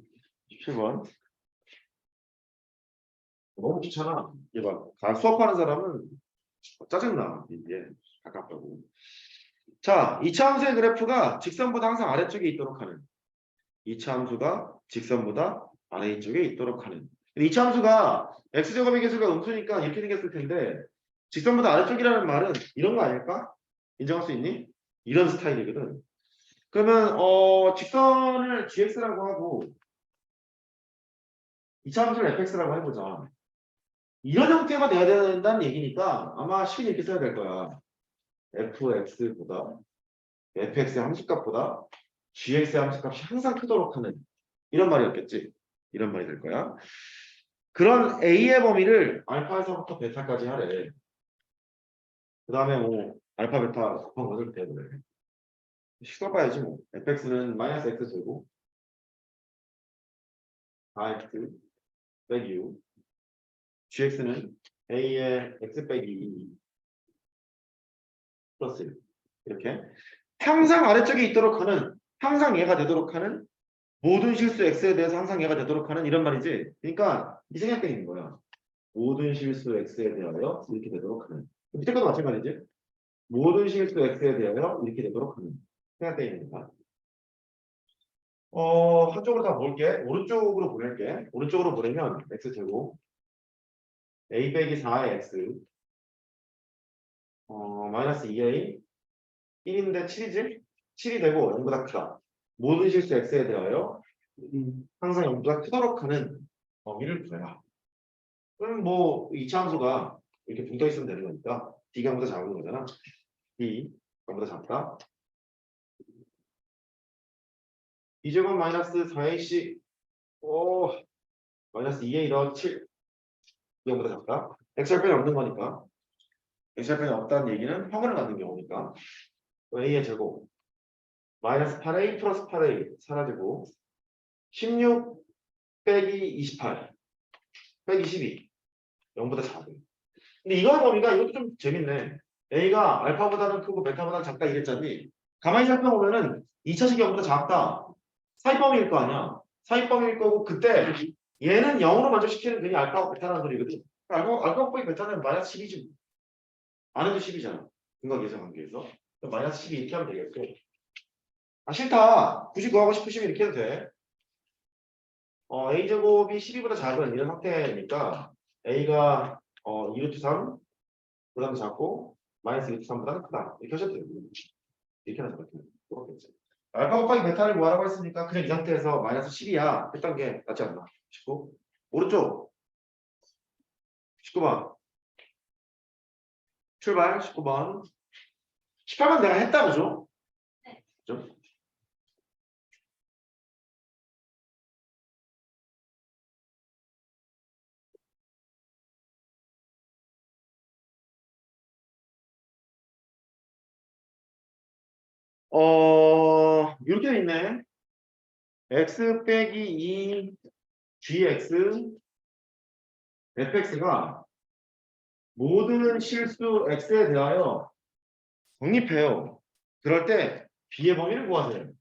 17번. 너무 귀찮아. 이게 막 수업하는 사람은 짜증나. 이게 가깝다고. 자, 이차 함수의 그래프가 직선보다 항상 아래쪽에 있도록 하는. 이차 함수가 직선보다 아래쪽에 있도록 하는. 이차 함수가 x제곱의 개수가 음수니까 이렇게 생겼을 텐데 직선보다 아래쪽이라는 말은 이런 거 아닐까? 인정할 수 있니? 이런 스타일이거든. 그러면 직선을 gx라고 하고 이차 함수를 fx라고 해보자. 이런 형태가 돼야 된다는 얘기니까 아마 식은 이렇게 써야 될 거야. fx보다 fx의 함수값보다 gx의 함수값이 항상 크도록 하는 이런 말이었겠지. 이런 말이 될 거야. 그런 a의 범위를 알파에서부터 베타까지 하래. 그 다음에 뭐 알파 베타 곱한 것을 대보래. 식사 봐야지 뭐. fx는 마이너스 x 제곱 4x 빼기 6 gx는 a의 x 빼기 2 플러스 1 이렇게 항상 아래쪽에 있도록 하는 항상 얘가 되도록 하는 모든 실수 x에 대해서 항상 얘가 되도록 하는 이런 말이지. 그러니까 이 생략돼 있는 거야. 모든 실수 x에 대하여 이렇게 되도록 하는. 밑에 것도 마찬가지지. 모든 실수 x에 대하여 이렇게 되도록 하는. 생략돼 있는 거야. 한쪽으로 다 볼게. 오른쪽으로 보낼게. 오른쪽으로 보내면 x제곱 a 빼기 4의 x 마이너스 2a 1인데 7이지? 7이 되고 0보다 크다. 모든 실수 x에 대하여 항상 0보다 크도록 하는 범위를 구해라. 그럼 뭐 이차 함수가 이렇게 붙어 있으면 되는 거니까 D가 0보다 작은 거잖아. D 0보다 작다. 2제곱 마이너스 4ac 마이너스 2a 더하기 7 0보다 작다. x절편이 없는 거니까 x절편이 없다는 얘기는 화분을 갖는 경우니까 a의 제곱 마이너스 8a 플러스 8a 사라지고 16 빼기 28 빼기 12 0보다 작은. 근데 이거 범위가 이것도 좀 재밌네. a가 알파보다는 크고 베타보다는 작다 이랬잖니. 가만히 살펴보면은 2차식 0보다 작다. 사이범위일 거 아니야. 사이범위일 거고 그때 얘는 0으로 만족시키는 그냥 알파고 베타라는 소리거든. 알파 곱하기 베타는 마이너스 12지. 안에도 10이잖아. 근각계산 관계에서. 마이너스 12 이렇게 하면 되겠고. 아 싫다. 굳이 구하고 싶으시면 이렇게 해도 돼. a제곱이 12보다 작은 이런 상태니까 a가 2루트 3 보다는 작고 마이너스 2루트 3보다는 크다. 이렇게 하셔도 돼요. 이렇게 하나 잡았겠네. 그렇겠지. 알파 곱하기 베타를 구하라고 했으니까 그냥 이 상태에서 마이너스 10이야. 했던 게 낫지 않나. 19. 오른쪽 19번 출발 19번 18번 내가 했다 그죠? 네. 그죠? 이렇게 돼 있네. x 빼기 2 gx fx가 모든 실수 x에 대하여 성립해요. 그럴 때 b의 범위를 구하세요.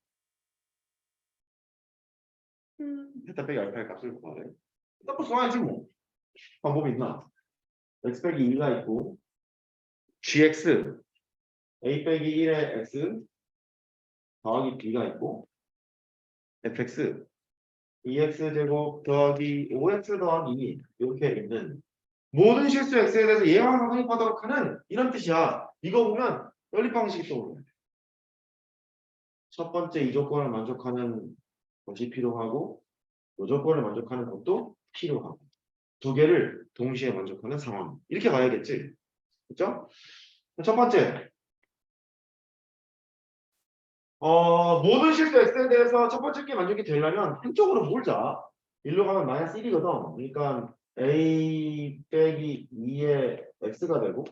베타 빼기 알파의 값을 구하래. 떡고 써야지 뭐. 방법이 있나? x 빼기 2가 있고 gx a 빼기 1의 x 더하기 b가 있고 fx 2x 제곱 더하기 5x 더하기 2 이렇게 있는 모든 실수 x에 대해서 예외만 성립하도록 하는 이런 뜻이야. 이거 보면 연립 방식이 떠오르네. 첫 번째 이 조건을 만족하는 것이 필요하고 이 조건을 만족하는 것도 필요하고 두 개를 동시에 만족하는 상황. 이렇게 가야겠지. 그렇죠? 첫 번째 모든 실수 x에 대해서 첫 번째 게 만족이 되려면 한쪽으로 몰자. 일로 가면 마이너스 1이거든. 그러니까 a 빼기 2의 x가 되고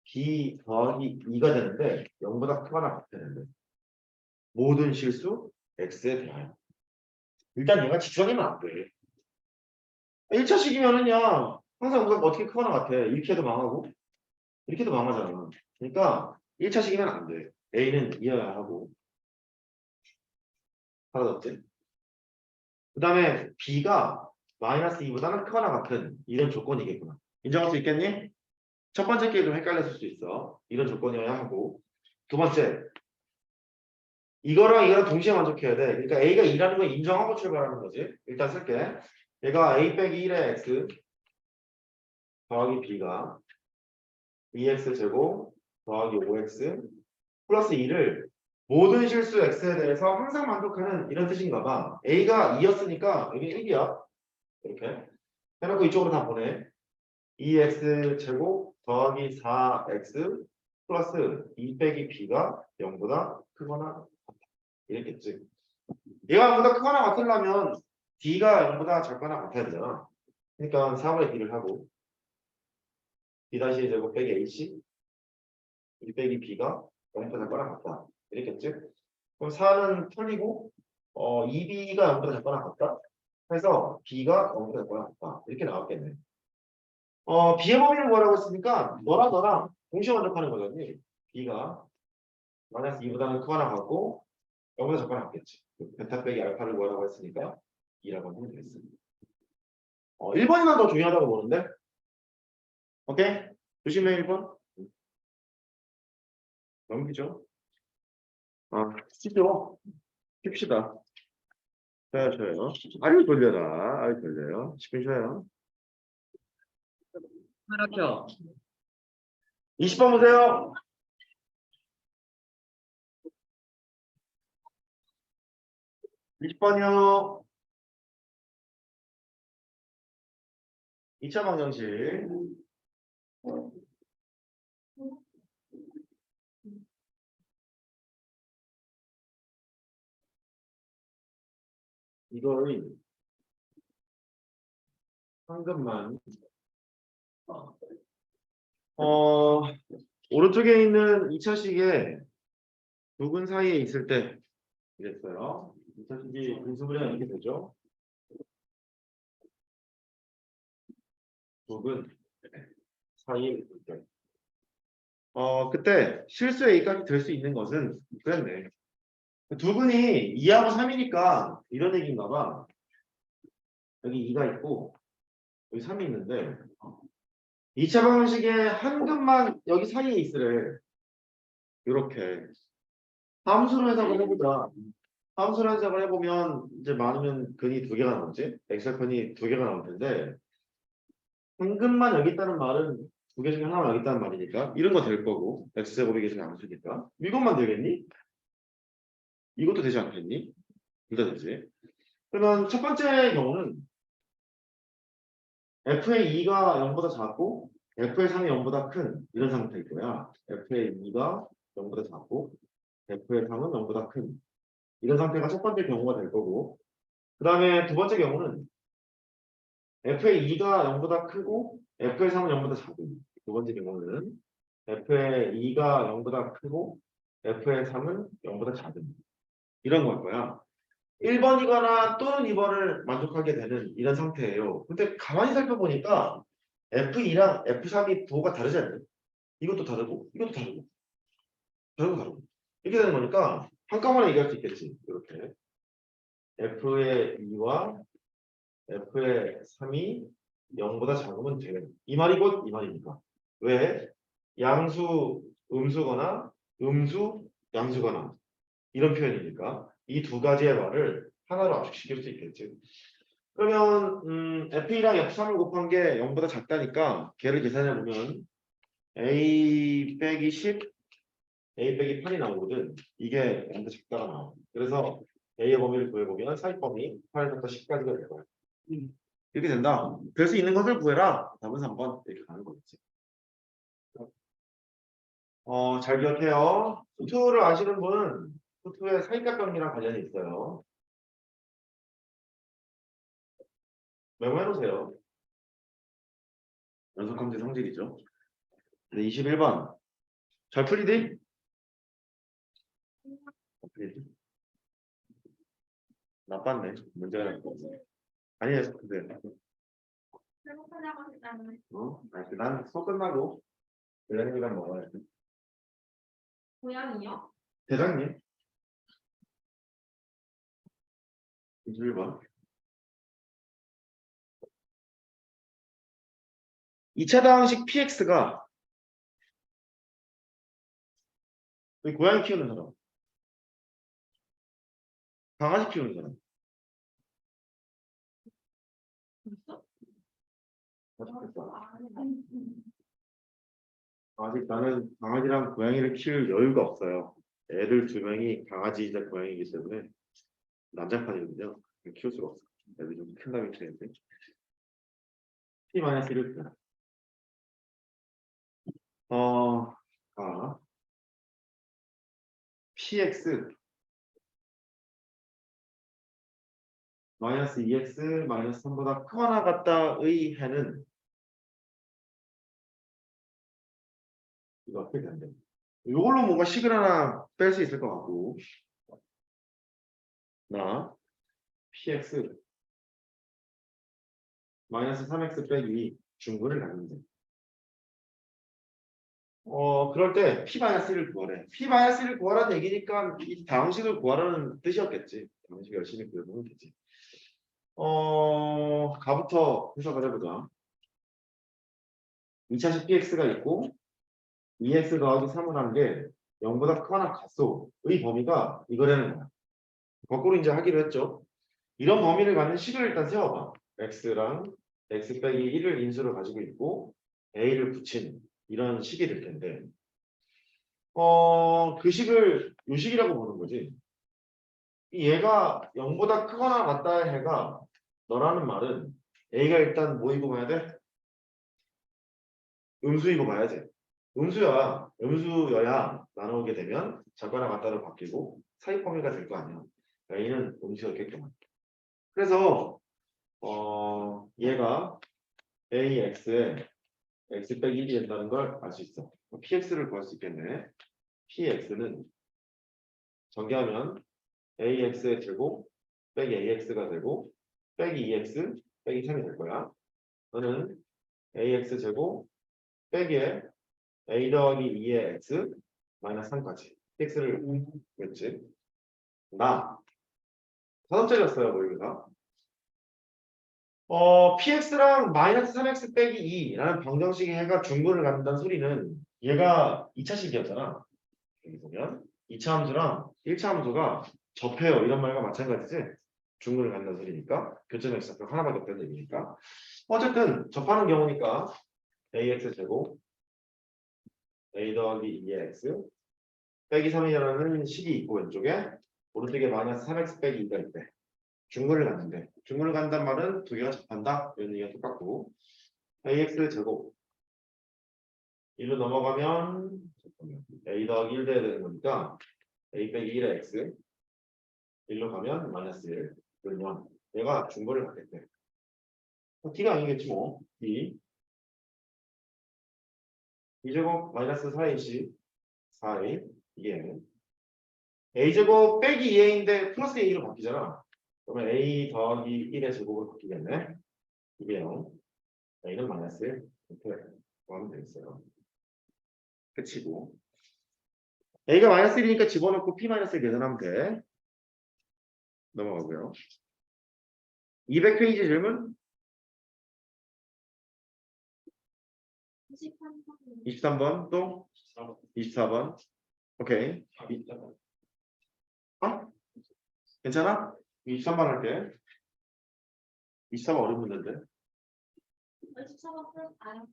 b 더하기 2가 되는데 0보다 크거나 같아야 되는데 모든 실수 x에 대하여 일단 얘가 직선이면 안 돼. 1차식이면은요 항상 우리가 어떻게 크거나 같아. 이렇게 해도 망하고 이렇게 해도 망하잖아. 그러니까 1차식이면 안 돼. a는 2여야 하고 알아듣지? 그 다음에 b가 마이너스 2보다는 크거나 같은 이런 조건이겠구나. 인정할 수 있겠니? 첫 번째 게 좀 헷갈렸을 수 있어. 이런 조건이어야 하고. 두 번째, 이거랑 동시에 만족해야 돼. 그러니까 a가 2라는 걸 인정하고 출발하는 거지. 일단 쓸게. 얘가 a 빼기 1의 x 더하기 b가 2x 제곱 더하기 5x 플러스 2를 모든 실수 x에 대해서 항상 만족하는 이런 뜻인가 봐. a가 2였으니까 여기 1이야. 이렇게 해놓고 이쪽으로 다 보내. 2x 제곱 더하기 4x 플러스 2 빼기 b가 0보다 크거나 같다. 이랬겠지. 얘가 0보다 크거나 같으려면 d가 0보다 작거나 같아야 되잖아. 그러니까 4분의 d를 하고 b 다시 제곱 빼기 h 2 빼기 b가 0보다 작거나 같다. 이랬겠지. 그럼 4는 털리고 2b가 0보다 작거나 같다. 그래서 b가 0보다 작거나 같다. 이렇게 나왔겠네. b의 범위를 뭐라고 했으니까 너랑 동시에 만족하는 거잖니. b가 마이너스 2보다는 크거나 같고 0보다 작거나 같겠지. 베타 빼기 알파를 뭐라고 했으니까 2라고 하면 되겠습니다. 1번이나 더 중요하다고 보는데. 오케이? 조심해 1번. 넘기죠. 쉽죠? 쉽시다. 쉬어요. 아유 돌려라. 아유 돌려요. 10분 쉬어요. 하락혀. 20번 보세요. 20번이요. 2차 방정식. 이걸 황금만 오른쪽에 있는 2차식에 부분 사이에 있을 때 이랬어요. 2차식이 분수분해가 이렇게 되죠. 부분 사이에 있을 때. 그때 실수 A까지 될 수 있는 것은 그랬네. 두 분이 2하고 3이니까 이런 얘기인가 봐. 여기 2가 있고 여기 3이 있는데 2차 방정식에 한 겹만 여기 사이에 있으래. 이렇게 함수로 해석을 해보자. 함수로 해석을 해보면 이제 많으면 근이 두 개가 나오지. 엑셀편이 두 개가 나올 텐데 한 겹만 여기 있다는 말은 두 개 중에 하나만 여기 있다는 말이니까 이런 거 될 거고 x제곱이 계속 함수니까 이것만 되겠니? 이것도 되지 않겠니? 둘 다 되지. 그러면 첫 번째 경우는 f의 2가 0보다 작고 f의 3이 0보다 큰 이런 상태일 거야. f의 2가 0보다 작고 f의 3은 0보다 큰 이런 상태가 첫 번째 경우가 될 거고 그 다음에 두 번째 경우는 f의 2가 0보다 크고 f의 3은 0보다 작은 두 번째 경우는 f의 2가 0보다 크고 f의 3은 0보다 작은 이런 걸 거야. 1번이거나 또는 2번을 만족하게 되는 이런 상태예요. 근데 가만히 살펴보니까 F2랑 F3이 부호가 다르지 않나요? 이것도 다르고 이것도 다르고 다르고 이렇게 되는 거니까 한꺼번에 얘기할 수 있겠지. 이렇게 F의 2와 F의 3이 0보다 작으면 돼. 이 말이 곧 이 말이니까. 왜? 양수 음수거나 음수 양수거나 이런 표현이니까 이 두 가지의 말을 하나로 압축시킬 수 있겠지. 그러면 F2랑 F3을 곱한 게 0보다 작다니까 걔를 계산해 보면 A 빼기 10, A 빼기 8이 나오거든. 이게 0보다 작다가 나와. 그래서 A의 범위를 구해보면 사이 범위 8부터 10까지가 될 거야. 이렇게 된다. 될 수 있는 것을 구해라. 답은 3번 이렇게 가는 거겠지. 잘 기억해요. 수투를 아시는 분은 수투의 사이값병리랑 관련이 있어요. 메모해 놓으세요. 연속함수 성질이죠. 네, 21번. 잘 풀리디? 잘 풀리디? 나빴네. 문제가 나빴네. 아니에요. 근데 회복하자고 했잖아요. 난 수업 끝나고 대장님이랑 먹어야 돼. 고양이요? 대장님? 21번. 2차 다항식 px가 여기 고양이 키우는 사람, 강아지 키우는 사람. 벌써? 맞겠다. 아직 나는 강아지랑 고양이를 키울 여유가 없어요. 애들 두 명이 강아지이자 고양이이기 때문에 난장판이거든요. 키울 수가 없어. 애들 좀 큰 다음에 키우는데. T-1을 펴. 아, px 마이너스 2x 마이너스 3보다 크거나 같다의 해는 이거 어떻게 된대? 이걸로 뭔가 식을 하나 뺄 수 있을 것 같고 나 px 마이너스 3x 빼기 중근을 갖는데 그럴 때 p-1을 구하래. p-1을 구하라는 얘기니까 이 다항식을 구하라는 뜻이었겠지. 다항식 열심히 구해보면 되지. 가부터 해석을 해보자. 2차식 px가 있고 2x 더하기 3을 한 게 0보다 크거나 같소의 범위가 이거라는 거야. 거꾸로 이제 하기로 했죠. 이런 범위를 갖는 식을 일단 세워봐. x랑 x 빼기 1을 인수로 가지고 있고 a를 붙인 이런 식이 될 텐데 그 식을 요 식이라고 보는 거지. 얘가 0보다 크거나 같다의 해가 너라는 말은 a가 일단 뭐이고 봐야 돼? 음수이고 봐야지. 음수여야 나누게 되면 작거나 같다로 바뀌고 사이 범위가 될 거 아니야. a는 음수였겠구만. 그래서 얘가 ax에 x 빼기 1이 된다는 걸 알 수 있어. px를 구할 수 있겠네. px는 전개하면 ax의 제곱 빼기 ax가 되고 빼기 2x 빼기 3이 될 거야. 너는 ax 제곱 빼기에 a 더하기 2의 x 마이너스 3까지 x를 구했지. 나 4점짜리였어요 모의고사. px랑 마이너스 3x 빼기 2라는 방정식의 해가 중근을 갖는다는 소리는 얘가 2차식이었잖아. 여기 보면 2차 함수랑 1차 함수가 접해요. 이런 말과 마찬가지지. 중근을 갖는다는 소리니까 교점 x좌표 하나밖에 없다는 얘기니까. 어쨌든 접하는 경우니까 ax 제곱 a 더하기 2의 x 빼기 3이라는 식이 있고 왼쪽에 오른쪽에 마이너스 3x 빼기 2가 있대. 중근을 갖는데 중근을 갖는다는 말은 두 개가 접한다 이런 얘기가 똑같고 ax 제곱 1로 넘어가면 a 더하기 1 돼야 되는 거니까 a 빼기 1의 x 1로 가면 마이너스 1 그러면 얘가 중근을 갖겠대. t가 아니겠지 뭐. t 2제곱 마이너스 4ac 4a 이게 a제곱 빼기 2a인데 플러스 a로 바뀌잖아. 그러면 a 더하기 1의 제곱으로 바뀌겠네. 이게 0. a는 마이너스 1. 이렇게 구하면 되겠어요. 끝이고. a가 마이너스 1이니까 집어넣고 p 마이너스 1 계산하면 돼. 넘어가고요. 200페이지 질문 23번 또 24번. 오케이. 어? 괜찮아? 23번 할게. 23번 어려운 문제인데. 24번 풀 알아.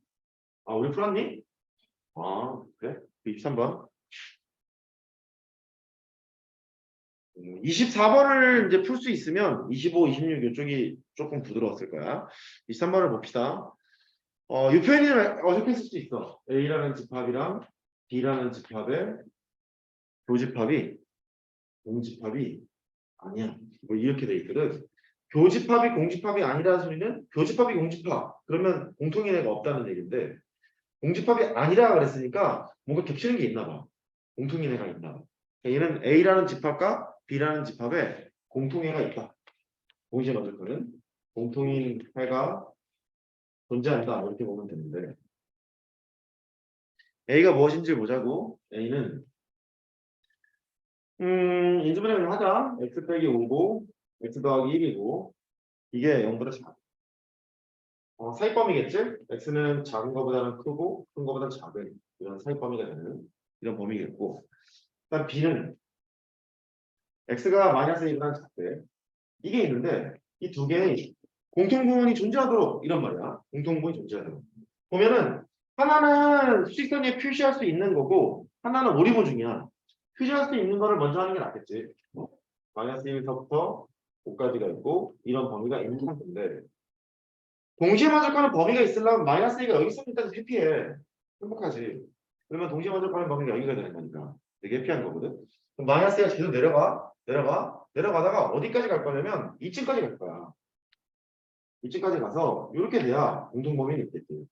아, 우리 풀었니? 아, 그래? 23번. 24번을 이제 풀 수 있으면 25, 26 이쪽이 조금 부드러웠을 거야. 23번을 봅시다. 이 표현이 어색했을 수도 있어. A라는 집합이랑 B라는 집합의 교집합이 공집합이 아니야. 뭐 이렇게 돼 있거든. 교집합이 공집합이 아니라는 소리는 교집합이 공집합. 그러면 공통인 애가 없다는 얘기인데 공집합이 아니라 그랬으니까 뭔가 겹치는 게 있나 봐. 공통인 애가 있나 봐. 얘는 A라는 집합과 B라는 집합에 공통애가 있다. 동시에 맞을 거는 공통인 해가 존재한다. 이렇게 보면 되는데 A가 무엇인지 보자고. A는 인수분해 그냥 하자. x 빼기 5고 x 더하기 1이고 이게 0보다 작아. 사이범위겠지? x는 작은 것보다는 크고 큰 것보다는 작은 이런 사이범위가 되는 이런 범위겠고 일단 b는 x가 마이너스 1보다는 작대. 이게 있는데 이 두 개의 공통부분이 존재하도록 이런 말이야. 공통부분이 존재하도록. 보면은 하나는 수직선 위에 표시할 수 있는 거고 하나는 오리무 중이야. 표시할 수 있는 거를 먼저 하는 게 낫겠지. 마이너스 1서부터 5까지가 있고 이런 범위가 있는 상태인데 동시에 만족하는 범위가 있으려면 마이너스 1가 여기 있으면 일단 회피해. 행복하지. 그러면 동시에 만족하는 범위가 여기가 되는 거니까 되게 회피한 거거든. 그럼 마이너스 1가 계속 내려가다가 어디까지 갈 거냐면 2층까지 갈 거야. 2층까지 가서 이렇게 돼야 공통범위는 있겠지.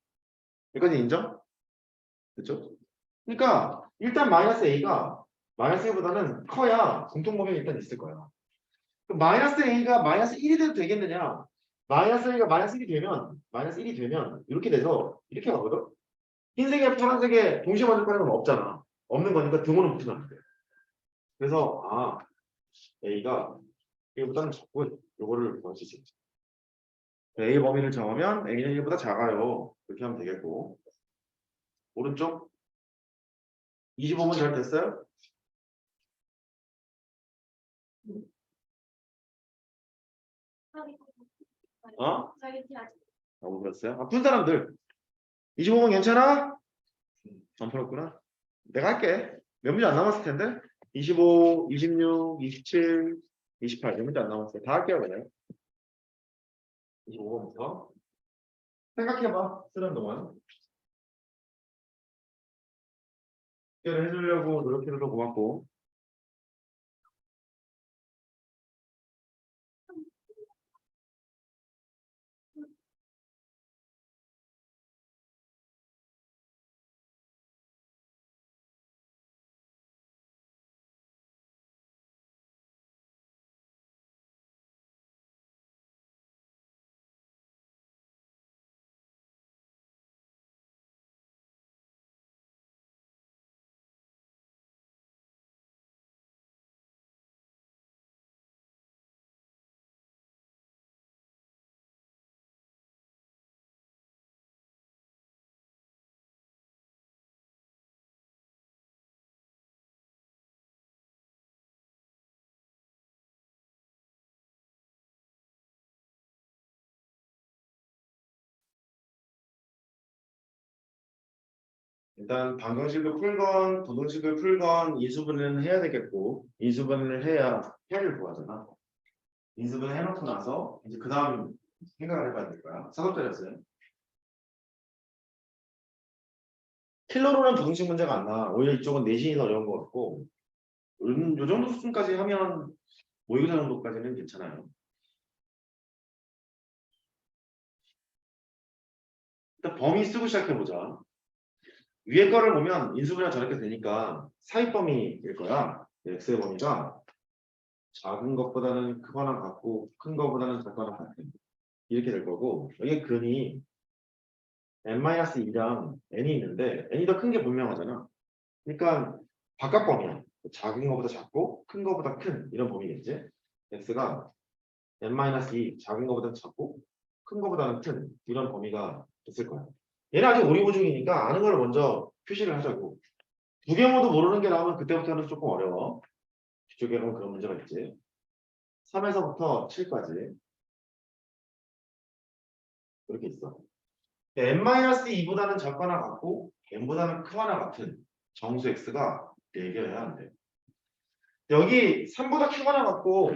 여기까지 인정? 그렇죠? 그러니까 일단 마이너스 A가 마이너스 1보다는 커야 공통범위는 일단 있을 거야. 그럼 마이너스 A가 마이너스 1이 돼도 되겠느냐? 마이너스 A가 마이너스 1이 되면 이렇게 돼서 이렇게 가거든? 흰색에 파란색에 동시에 만족하는 건 없잖아. 없는 거니까 등호는 붙여놨대. 그래서 A가 A보다는 작고 요거를 구할 수 있겠지. A 범위를 정하면 A는 1보다 작아요. 이렇게 하면 되겠고 오른쪽 25번 잘 됐어요? 자기 아직 너무 그랬어요? 푼 사람들 25번 괜찮아? 안 풀었구나. 내가 할게. 몇 문제 안 남았을 텐데 25, 26, 27, 28 몇 문제 안 남았어요. 다 할게요 그냥. 25번부터 생각해봐. 쓰는 동안 해결을 해주려고 노력해줘서 고맙고 일단 방정식을 풀건 부동식을 풀건 인수분해는 해야 되겠고 인수분해를 해야 해를 구하잖아. 인수분해 해놓고 나서 이제 그 다음 생각을 해봐야 될 거야. 사도 때렸어요. 킬러로는 부동식 문제가 안 나. 오히려 이쪽은 내신이 더 어려운 것 같고 요 정도 수준까지 하면 모의고사 정도까지는 괜찮아요. 일단 범위 쓰고 시작해보자. 위에 거를 보면 인수분해가 저렇게 되니까 사입범위일 거야. x의 범위가 작은 것보다는 크거나 같고 큰 것보다는 작거나 같은 이렇게 될 거고 여기 근이 n-2랑 n이 있는데 n이 더 큰 게 분명하잖아. 그러니까 바깥 범위야. 작은 것보다 작고 큰 것보다 큰 이런 범위겠지. x가 n-2 작은 것보다 작고 큰 것보다는 큰 이런 범위가 있을 거야. 얘는 아직 오리고 중이니까 아는 걸 먼저 표시를 하자고. 두 개 모두 모르는 게 나오면 그때부터는 조금 어려워. 뒤쪽에 보면 그런 문제가 있지. 3에서부터 7까지 이렇게 있어. n-2보다는 작거나 같고 n보다는 크거나 같은 정수 x가 4개여야 한대. 여기 3보다 크거나 같고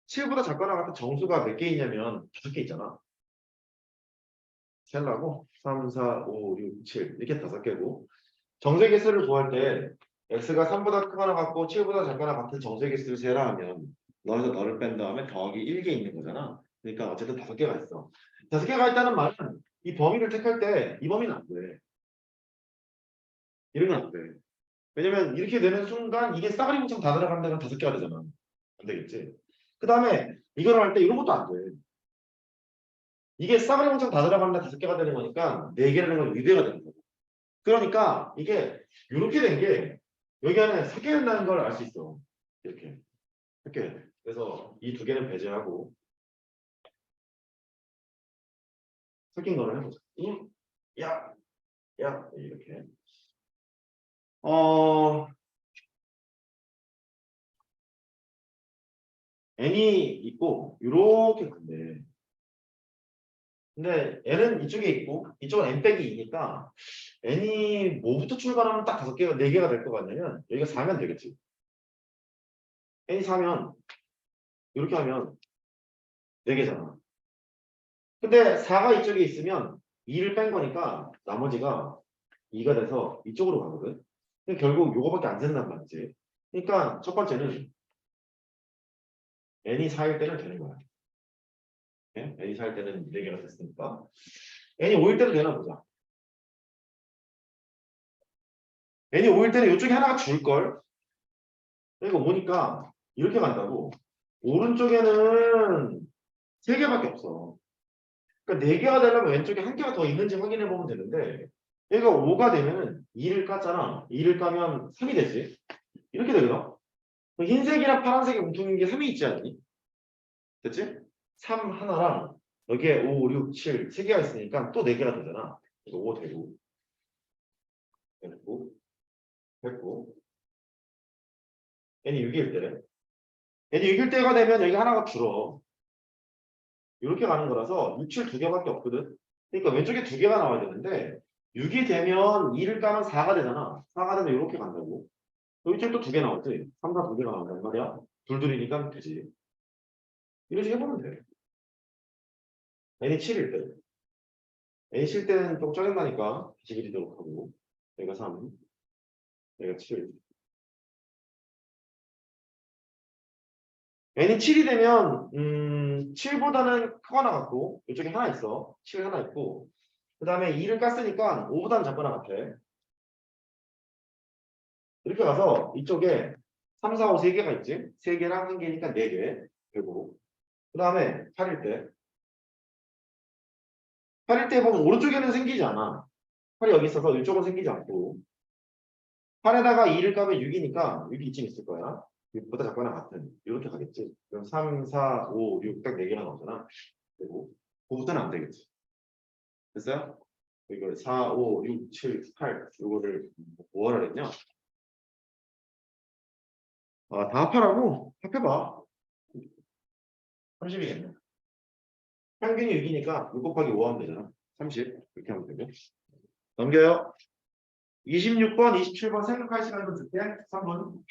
7보다 작거나 같은 정수가 몇 개 있냐면 5개 있잖아. 셀라고 3, 4, 5, 6, 7 이렇게 5개고 정수의 개수를 구할 때 x가 3보다 크거나 같고 7보다 작거나 같은 정수의 개수를 세라 하면 너에서 너를 뺀 다음에 더하기 1개 있는 거잖아. 그러니까 어쨌든 5개가 있어. 5개가 있다는 말은 이 범위를 택할 때 이 범위는 안 돼. 이런 건 안 돼. 왜냐면 이렇게 되는 순간 이게 싸그리 문장 다 들어가는 데는 5개가 되잖아. 안 되겠지. 그 다음에 이걸 할 때 이런 것도 안 돼. 이게 싸그리 문장 다 들어가는데 5개가 되는 거니까 4개라는 건 위배가 되는 거고. 그러니까 이게 이렇게 된 게 여기 안에 섞여 있다는 걸 알 수 있어. 이렇게 섞여 돼. 그래서 이 2개는 배제하고 섞인 거를 해보자. 야, 야 이렇게. 어 n이 있고 이렇게 간대. 근데 n은 이쪽에 있고 이쪽은 n 빼기 2니까 n이 뭐부터 출발하면 딱 5개가 4개가 될 것 같냐면 여기가 4면 되겠지. n이 4면 이렇게 하면 4개잖아. 근데 4가 이쪽에 있으면 2를 뺀 거니까 나머지가 2가 돼서 이쪽으로 가거든. 근데 결국 요거밖에 안 된단 말이지. 그러니까 첫 번째는 n이 4일 때는 되는 거야. 네? n이 4일 때는 4개가 됐으니까. n이 5일 때도 되나 보자. n이 5일 때는 이쪽에 하나가 줄걸. 그러니까 5니까 이렇게 간다고. 오른쪽에는 3개밖에 없어. 그러니까 4개가 되려면 왼쪽에 한 개가 더 있는지 확인해 보면 되는데 얘가 5가 되면은 2를 깠잖아. 2를 까면 3이 되지. 이렇게 되거든. 흰색이랑 파란색이 공통인 게 3이 있지 않니? 됐지? 3 하나랑 여기에 5, 6, 7 3개가 있으니까 또 4개가 되잖아. 그래서 5 되고 됐고 됐고 n이 6일 때 n이 6일 때가 되면 여기 하나가 줄어. 이렇게 가는 거라서 6, 7 2개밖에 없거든. 그러니까 왼쪽에 2개가 나와야 되는데 6이 되면 2를 까면 4가 되잖아. 4가 되면 이렇게 간다고. 여기 쪽또 2개 나오지. 3, 4, 2개가 나온단 말이야. 둘둘이니까 되지. 이렇게 해보면 돼. n이 7일 때. n이 7 때는 좀 짜증나니까 다시 그리도록 하고 여기가 3, 여기가 7. n이 7이 되면 7보다는 크거나 같고 이쪽에 하나 있어. 7 하나 있고 그 다음에 2를 깠으니까 5보다는 작거나 같아. 이렇게 가서 이쪽에 3, 4, 5 3개가 있지. 3개랑 1개니까 4개 되고 그 다음에 8일 때 8일 때 보면 오른쪽에는 생기지 않아. 8이 여기 있어서 이쪽은 생기지 않고 8에다가 2를 까면 6이니까 6이 이쯤 있을 거야. 6보다 작거나 같은 이렇게 가겠지. 그럼 3, 4, 5, 6 딱 4개가 나오잖아. 그리고 9부터는 안 되겠지. 됐어요? 이걸 4, 5, 6, 7, 8 이거를 뭐하라 했냐? 아, 다 합하라고? 합해봐. 30이겠네. 평균이 6이니까 6 곱하기 5 하면 되잖아. 30 이렇게 하면 되고. 넘겨요. 26번, 27번 생각할 시간도 줄게. 3번.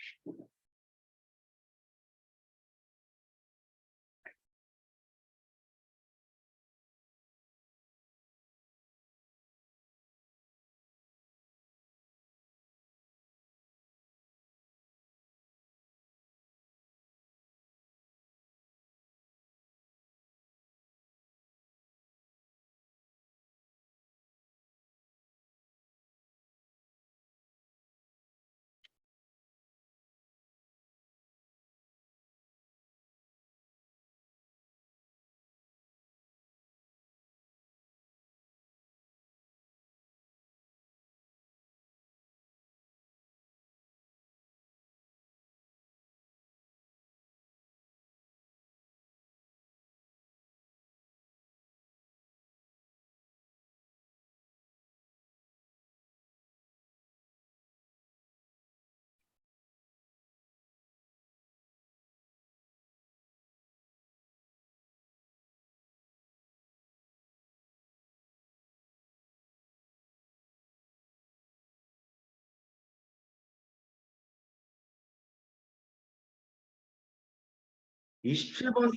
27번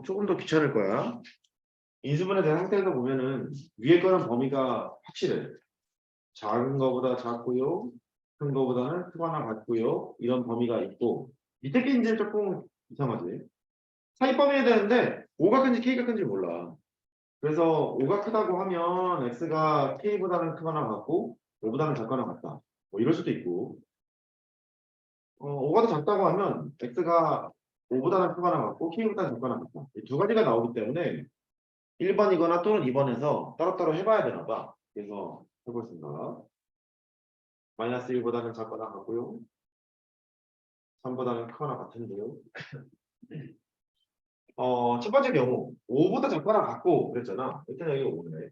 조금 더 귀찮을 거야. 인수분해 된 상태에서 보면은 위에 거는 범위가 확실해. 작은 거보다 작고요. 큰 거보다는 크거나 같고요. 이런 범위가 있고 밑에 게 이제 조금 이상하지. 사이 범위해야 되는데 5가 큰지 K가 큰지 몰라. 그래서 5가 크다고 하면 X가 K보다는 크거나 같고 5보다는 작거나 같다. 뭐 이럴 수도 있고 5가 더 작다고 하면 X가 5보다는 크거나 같고 K보다는 작거나 같다. 이 두 가지가 나오기 때문에 1번이거나 또는 2번에서 따로따로 해봐야 되나 봐. 그래서 해보겠습니다. 마이너스 1보다는 작거나 같고요. 3보다는 크거나 같은데요. 첫 번째 경우 5보다 작거나 같고 그랬잖아. 일단 여기 5네.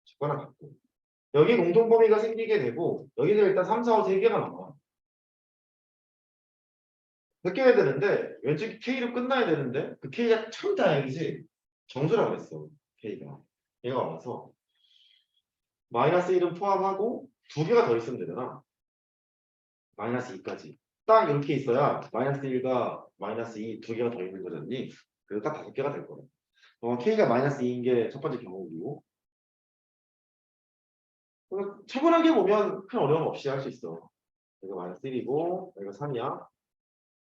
작거나 같고. 여기 공통범위가 생기게 되고 여기서 일단 3, 4, 5, 3개가 나와. 느껴야 되는데 왼쪽이 K로 끝나야 되는데 그 K가 참 다행이지. 정수라 그랬어. K가. 얘가 와서 마이너스 1은 포함하고 두 개가 더 있으면 되잖아. 마이너스 2까지. 딱 이렇게 있어야 마이너스 1과 마이너스 2 두 개가 더 있는 거잖니. 그래서 딱 5개가 될 거야. K가 마이너스 2인 게 첫 번째 경우이고 차분하게 보면 큰 어려움 없이 할 수 있어. 이거 마이너스 1이고 이거 3이야.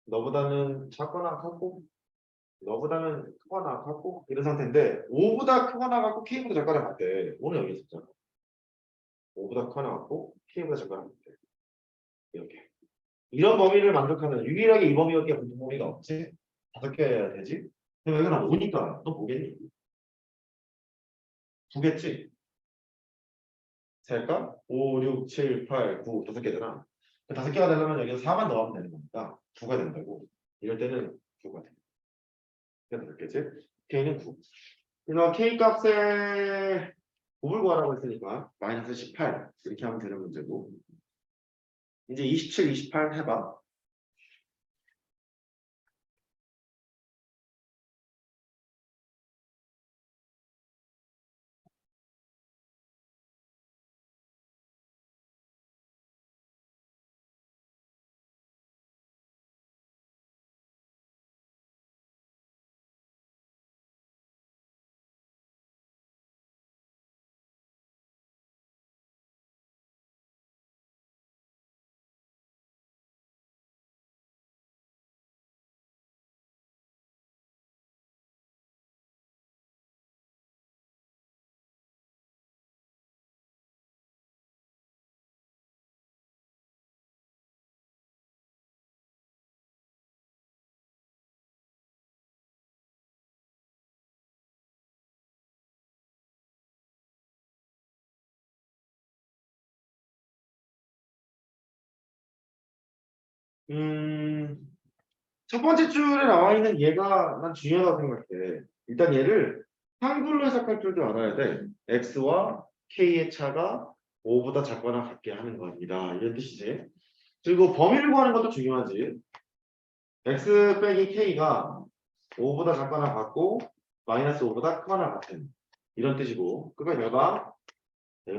너보다는 작거나 같고 너보다는 크거나 같고 이런 상태인데 5보다 크거나 같고 K보다 작거나 같대. 오늘 여기 있었잖아. 5보다 크거나 같고 K보다 작거나 같대. 이렇게. 이런 범위를 만족하는 유일하게 이 범위밖에 공통 범위가 없지. 5개여야 되지. 근데 여기는 5니까 또 보겠니? 9겠지? 셀까? 5, 6, 7, 8, 9 5개잖아. 5개가 되려면 여기서 4만 넣으면 되는 거니까 9가 된다고. 이럴 때는 9가 돼. 그래서 됐겠지? K는 9. 그래서 K 값에 곱을 구하라고 했으니까 마이너스 18 이렇게 하면 되는 문제고 이제 27, 28 해봐. 첫 번째 줄에 나와 있는 얘가 난 중요하다고 생각해. 일단 얘를 한글로 해석할 줄도 알아야 돼. x와 k의 차가 5보다 작거나 같게 하는 겁니다. 이런 뜻이지. 그리고 범위를 구하는 것도 중요하지. x 빼기 k가 5보다 작거나 같고 마이너스 5보다 크거나 같은 이런 뜻이고 그러니까 얘가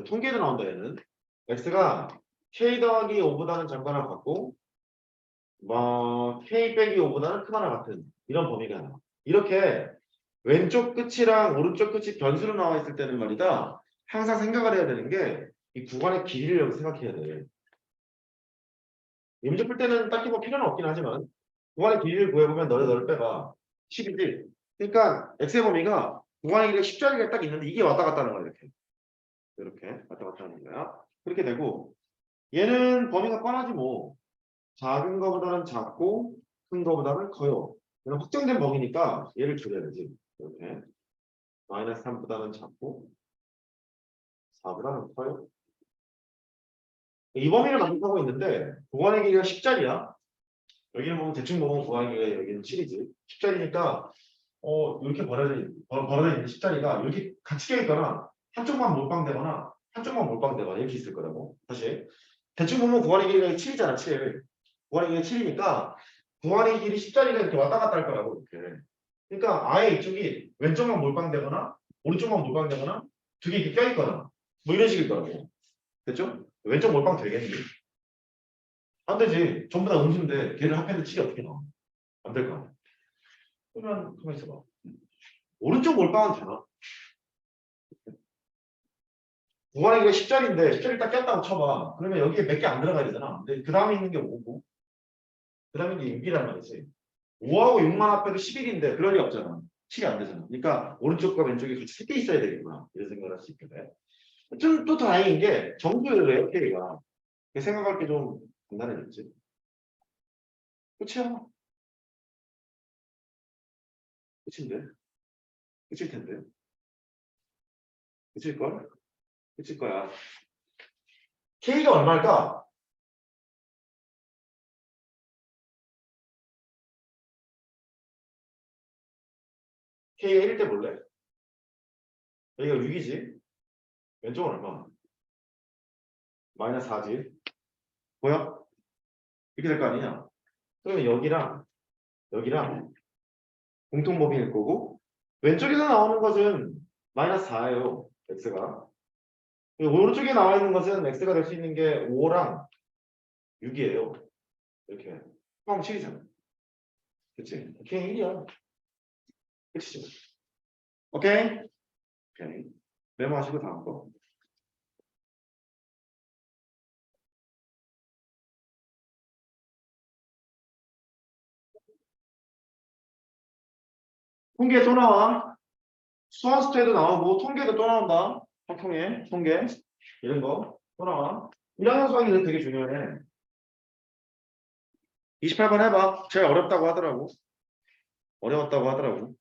통계로 나온다 얘는 x가 k 더하기 5보다는 작거나 같고 K 빼기 5보다는 크거나 같은 이런 범위가 나와. 이렇게 왼쪽 끝이랑 오른쪽 끝이 변수로 나와 있을 때는 말이다. 항상 생각을 해야 되는 게 이 구간의 길이를 여기 생각해야 돼. 문제 풀 때는 딱히 뭐 필요는 없긴 하지만 구간의 길이를 구해보면 너를 빼봐. 10이지. 그러니까 x의 범위가 구간의 길이가 10자리가 딱 있는데 이게 왔다 갔다 하는 거야 이렇게. 이렇게 왔다 갔다 하는 거야. 그렇게 되고 얘는 범위가 뻔하지 뭐. 작은 거보다는 작고 큰 거보다는 커요. 이건 확정된 범위니까 얘를 줄여야 되지. 이렇게 마이너스 3보다는 작고 4보다는 커요. 이 범위를 만족하고 있는데 보관의 길이가 10자리야. 여기는 보면 대충 보면 보관의 길이가 여기는 7이지. 10자리니까 이렇게 벌어져 있는 10자리가 이렇게 같이 껴있거나 한쪽만 몰빵되거나 한쪽만 몰빵되거나 이렇게 있을 거라고. 다시 대충 보면 보관의 길이가 7이잖아. 7. 보관의 길이가 7이니까 보관의 길이 10자리가 이렇게 왔다 갔다 할 거라고 이렇게. 그러니까 아예 이쪽이 왼쪽만 몰빵되거나 오른쪽만 몰빵되거나 두 개 이렇게 껴있거나 뭐 이런 식일 거라고. 됐죠? 왼쪽 몰빵 되겠니? 안 되지. 전부 다 음수인데 걔를 합했는데 7이 어떻게 나와? 안 될 거 아니야. 그러면 가만 있어봐. 오른쪽 몰빵은 되나? 구하기가 10짜리인데 10짜리 딱 꼈다고 쳐봐. 그러면 여기에 몇 개 안 들어가야 되잖아. 근데 그 다음에 있는 게 5고 그 다음에 이게 6이란 말이지. 5하고 6만 합해도 11인데 그럴 리 없잖아. 7이 안 되잖아. 그러니까 오른쪽과 왼쪽이 같이 3개 있어야 되겠구나. 이런 생각을 할 수 있거든. 좀 또 다행인 게 정수예요, K가. 생각할 게 좀 간단해졌지. 끝이야. 끝인데. 끝일 텐데. 끝일걸? 끝일 거야. K가 얼마일까? K가 1일 때 볼래? 여기가 6이지. 왼쪽은 얼마? 마이너스 4지. 보여? 이렇게 될 거 아니냐? 그러면 여기랑 공통법인일 거고 왼쪽에서 나오는 것은 마이너스 4예요. x가. 오른쪽에 나와 있는 것은 x가 될 수 있는 게 5랑 6이에요. 이렇게. 그럼 7이잖아. 그치? 그냥 1이야. 그치? 오케이? 오케이. 메모하시고 다음 거. 통계 또 나와. 수학스테도 나오고 통계도 또 나온다. 통계 이런 거 또 나와. 1학년 수학이 되게 중요해. 28번 해봐. 제일 어렵다고 하더라고. 어려웠다고 하더라고.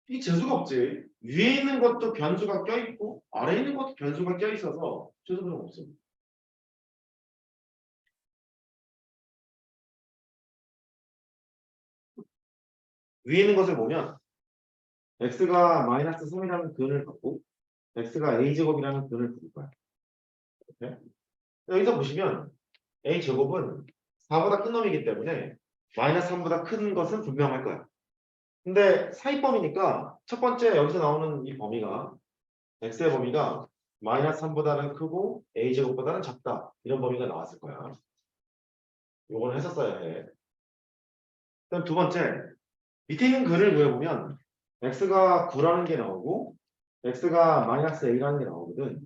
이 재수가 없지. 위에 있는 것도 변수가 껴있고 아래에 있는 것도 변수가 껴있어서 재수가 없습니다. 위에 있는 것을 보면 x가 마이너스 3이라는 근을 갖고 x가 a제곱이라는 근을 부를 거야. 이렇게. 여기서 보시면 a제곱은 4보다 큰 놈이기 때문에 마이너스 3보다 큰 것은 분명할 거야. 근데 사이범위니까 첫 번째 여기서 나오는 이 범위가 x의 범위가 마이너스 3보다는 크고 a제곱보다는 작다. 이런 범위가 나왔을 거야. 요거는 했었어야 해. 그다음 두 번째, 밑에 있는 글을 구해보면 x가 9라는 게 나오고 x가 마이너스 a라는 게 나오거든.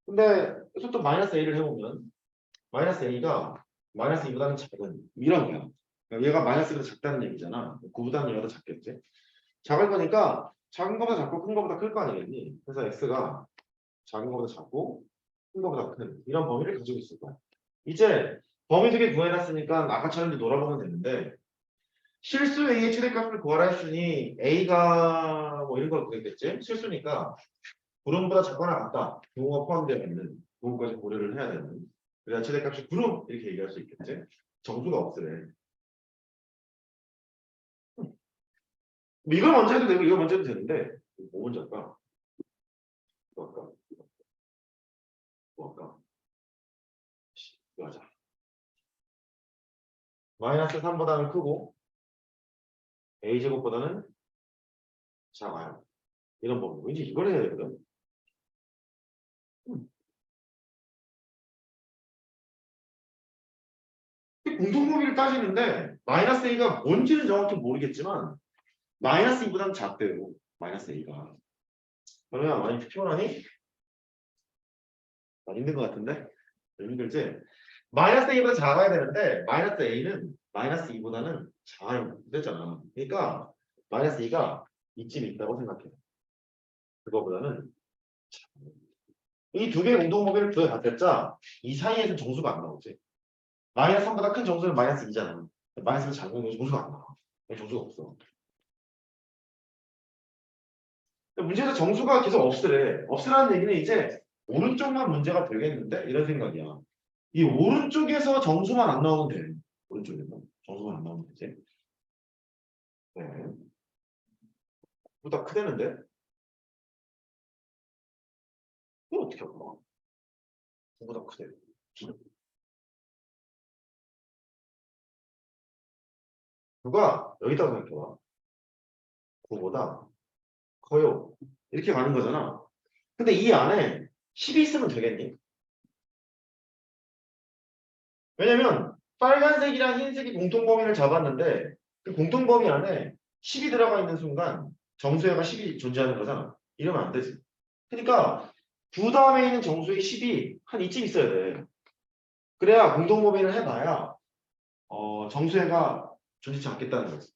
근데 여기서 또 마이너스 a를 해보면 마이너스 a가 마이너스 2보다는 작은 이런 거야. 그러니까 얘가 마이너스 2보다 작다는 얘기잖아. 9보다는 얘가 더 작겠지. 작을 거니까 작은 거보다 작고 큰 거보다 클 거 아니겠니? 그래서 x가 작은 거보다 작고 큰 거보다 큰 이런 범위를 가지고 있을 거야. 이제 범위 두 개 구해놨으니까 아까처럼 이제 놀아보면 되는데 실수 A의 최대값을 구하라 했으니 A가 뭐 이런 걸 구했겠지? 실수니까 구름보다 작거나 같다. 경우가 포함되어 있는 경우까지 고려를 해야 되는. 그래야 최대값이 구름 이렇게 얘기할 수 있겠지? 정수가 없으래. 뭐 이걸 먼저 해도 되고 이걸 먼저 해도 되는데 뭐 먼저 할까? 뭐 할까? 뭐 할까? 이거 하자. 마이너스 3보다는 크고 A제곱보다는 작아요. 이런 범위. 이제 이걸 해야 되거든. 공통범위를 따지는데 마이너스 a가 뭔지는 정확히 모르겠지만 마이너스 2보다는 작대요. 마이너스 a가. 그러면 많이 피곤하니? 많이 힘든 것 같은데? 좀 힘들지? 마이너스 a보다 작아야 되는데 마이너스 a는 마이너스 2보다는 작아요. 됐잖아. 그러니까 마이너스 2가 이쯤 있다고 생각해. 그거보다는 이 두 개의 공통범위를 구해봤자 이 사이에서 정수가 안 나오지. 마이너스 3보다 큰 정수는 마이너스 2잖아. 마이너스 3 작은 정수가 안 나와. 정수가 없어. 문제에서 정수가 계속 없으래. 없으라는 얘기는 이제 오른쪽만 문제가 되겠는데? 이런 생각이야. 이 오른쪽에서 정수만 안 나오면 돼. 오른쪽에서 정수만 안 나오면 되지. 네. 보다 크다는데? 이거 어떻게 할까? 보다 크대. 누가 여기다가 생각해봐. 그거보다 커요. 이렇게 가는 거잖아. 근데 이 안에 10이 있으면 되겠니? 왜냐면 빨간색이랑 흰색이 공통범위를 잡았는데 그 공통범위 안에 10이 들어가 있는 순간 정수에가 10이 존재하는 거잖아. 이러면 안 되지. 그러니까 9 다음에 있는 정수의 10이 한 이쯤 있어야 돼. 그래야 공통범위를 해봐야 정수에가 존재치 않겠다는 거지.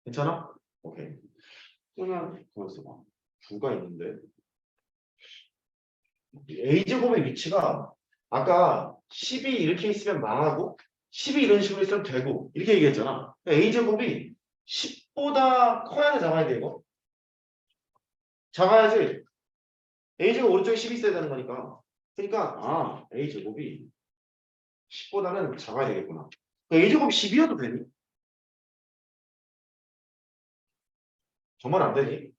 괜찮아? 오케이. 그러면 거기서 봐. 9가 있는데 A제곱의 위치가 아까 10이 이렇게 있으면 망하고 10이 이런 식으로 있으면 되고 이렇게 얘기했잖아. 그러니까 A제곱이 10보다 커야 돼, 작아야 돼 이거? 작아야지. A제곱 오른쪽에 10이 있어야 되는 거니까. 그러니까 A제곱이 10보다는 작아야 되겠구나. 그러니까 A제곱이 10이어도 되니? 정말 안 되니?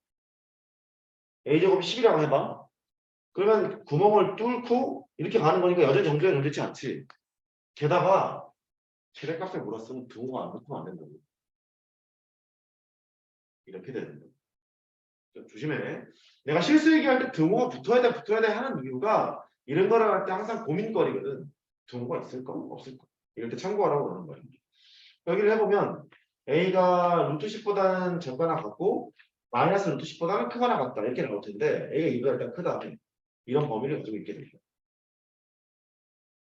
A제곱이 10이라고 해봐. 그러면 구멍을 뚫고 이렇게 가는 거니까 여전히 정수가 존재치 않지. 게다가 최대값을 물었으면 등호가 안 붙으면 안 된다고. 이렇게 되는 거야. 좀 조심해. 내가 실수 얘기할 때 등호가 붙어야 돼 하는 이유가 이런 거를 할 때 항상 고민거리거든. 등호가 있을까? 없을까? 이럴 때 참고하라고 그러는 거야. 여기를 해보면 A가 루트 10보다는 적거나 같고 마이너스 루트 10보다는 크거나 같다. 이렇게 나올 텐데 A가 이보다 일단 크다. 이런 범위를 가지고 있게 되죠.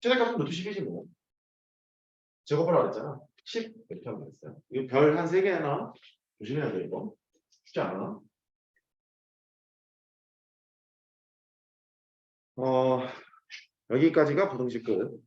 최대값은 루트 10이지 뭐. 제곱하라고 그랬잖아. 10 이렇게 하면 됐어요. 이거 별 한 3개나 조심해야 돼 이거. 쉽지 않아. 여기까지가 부등식 끝.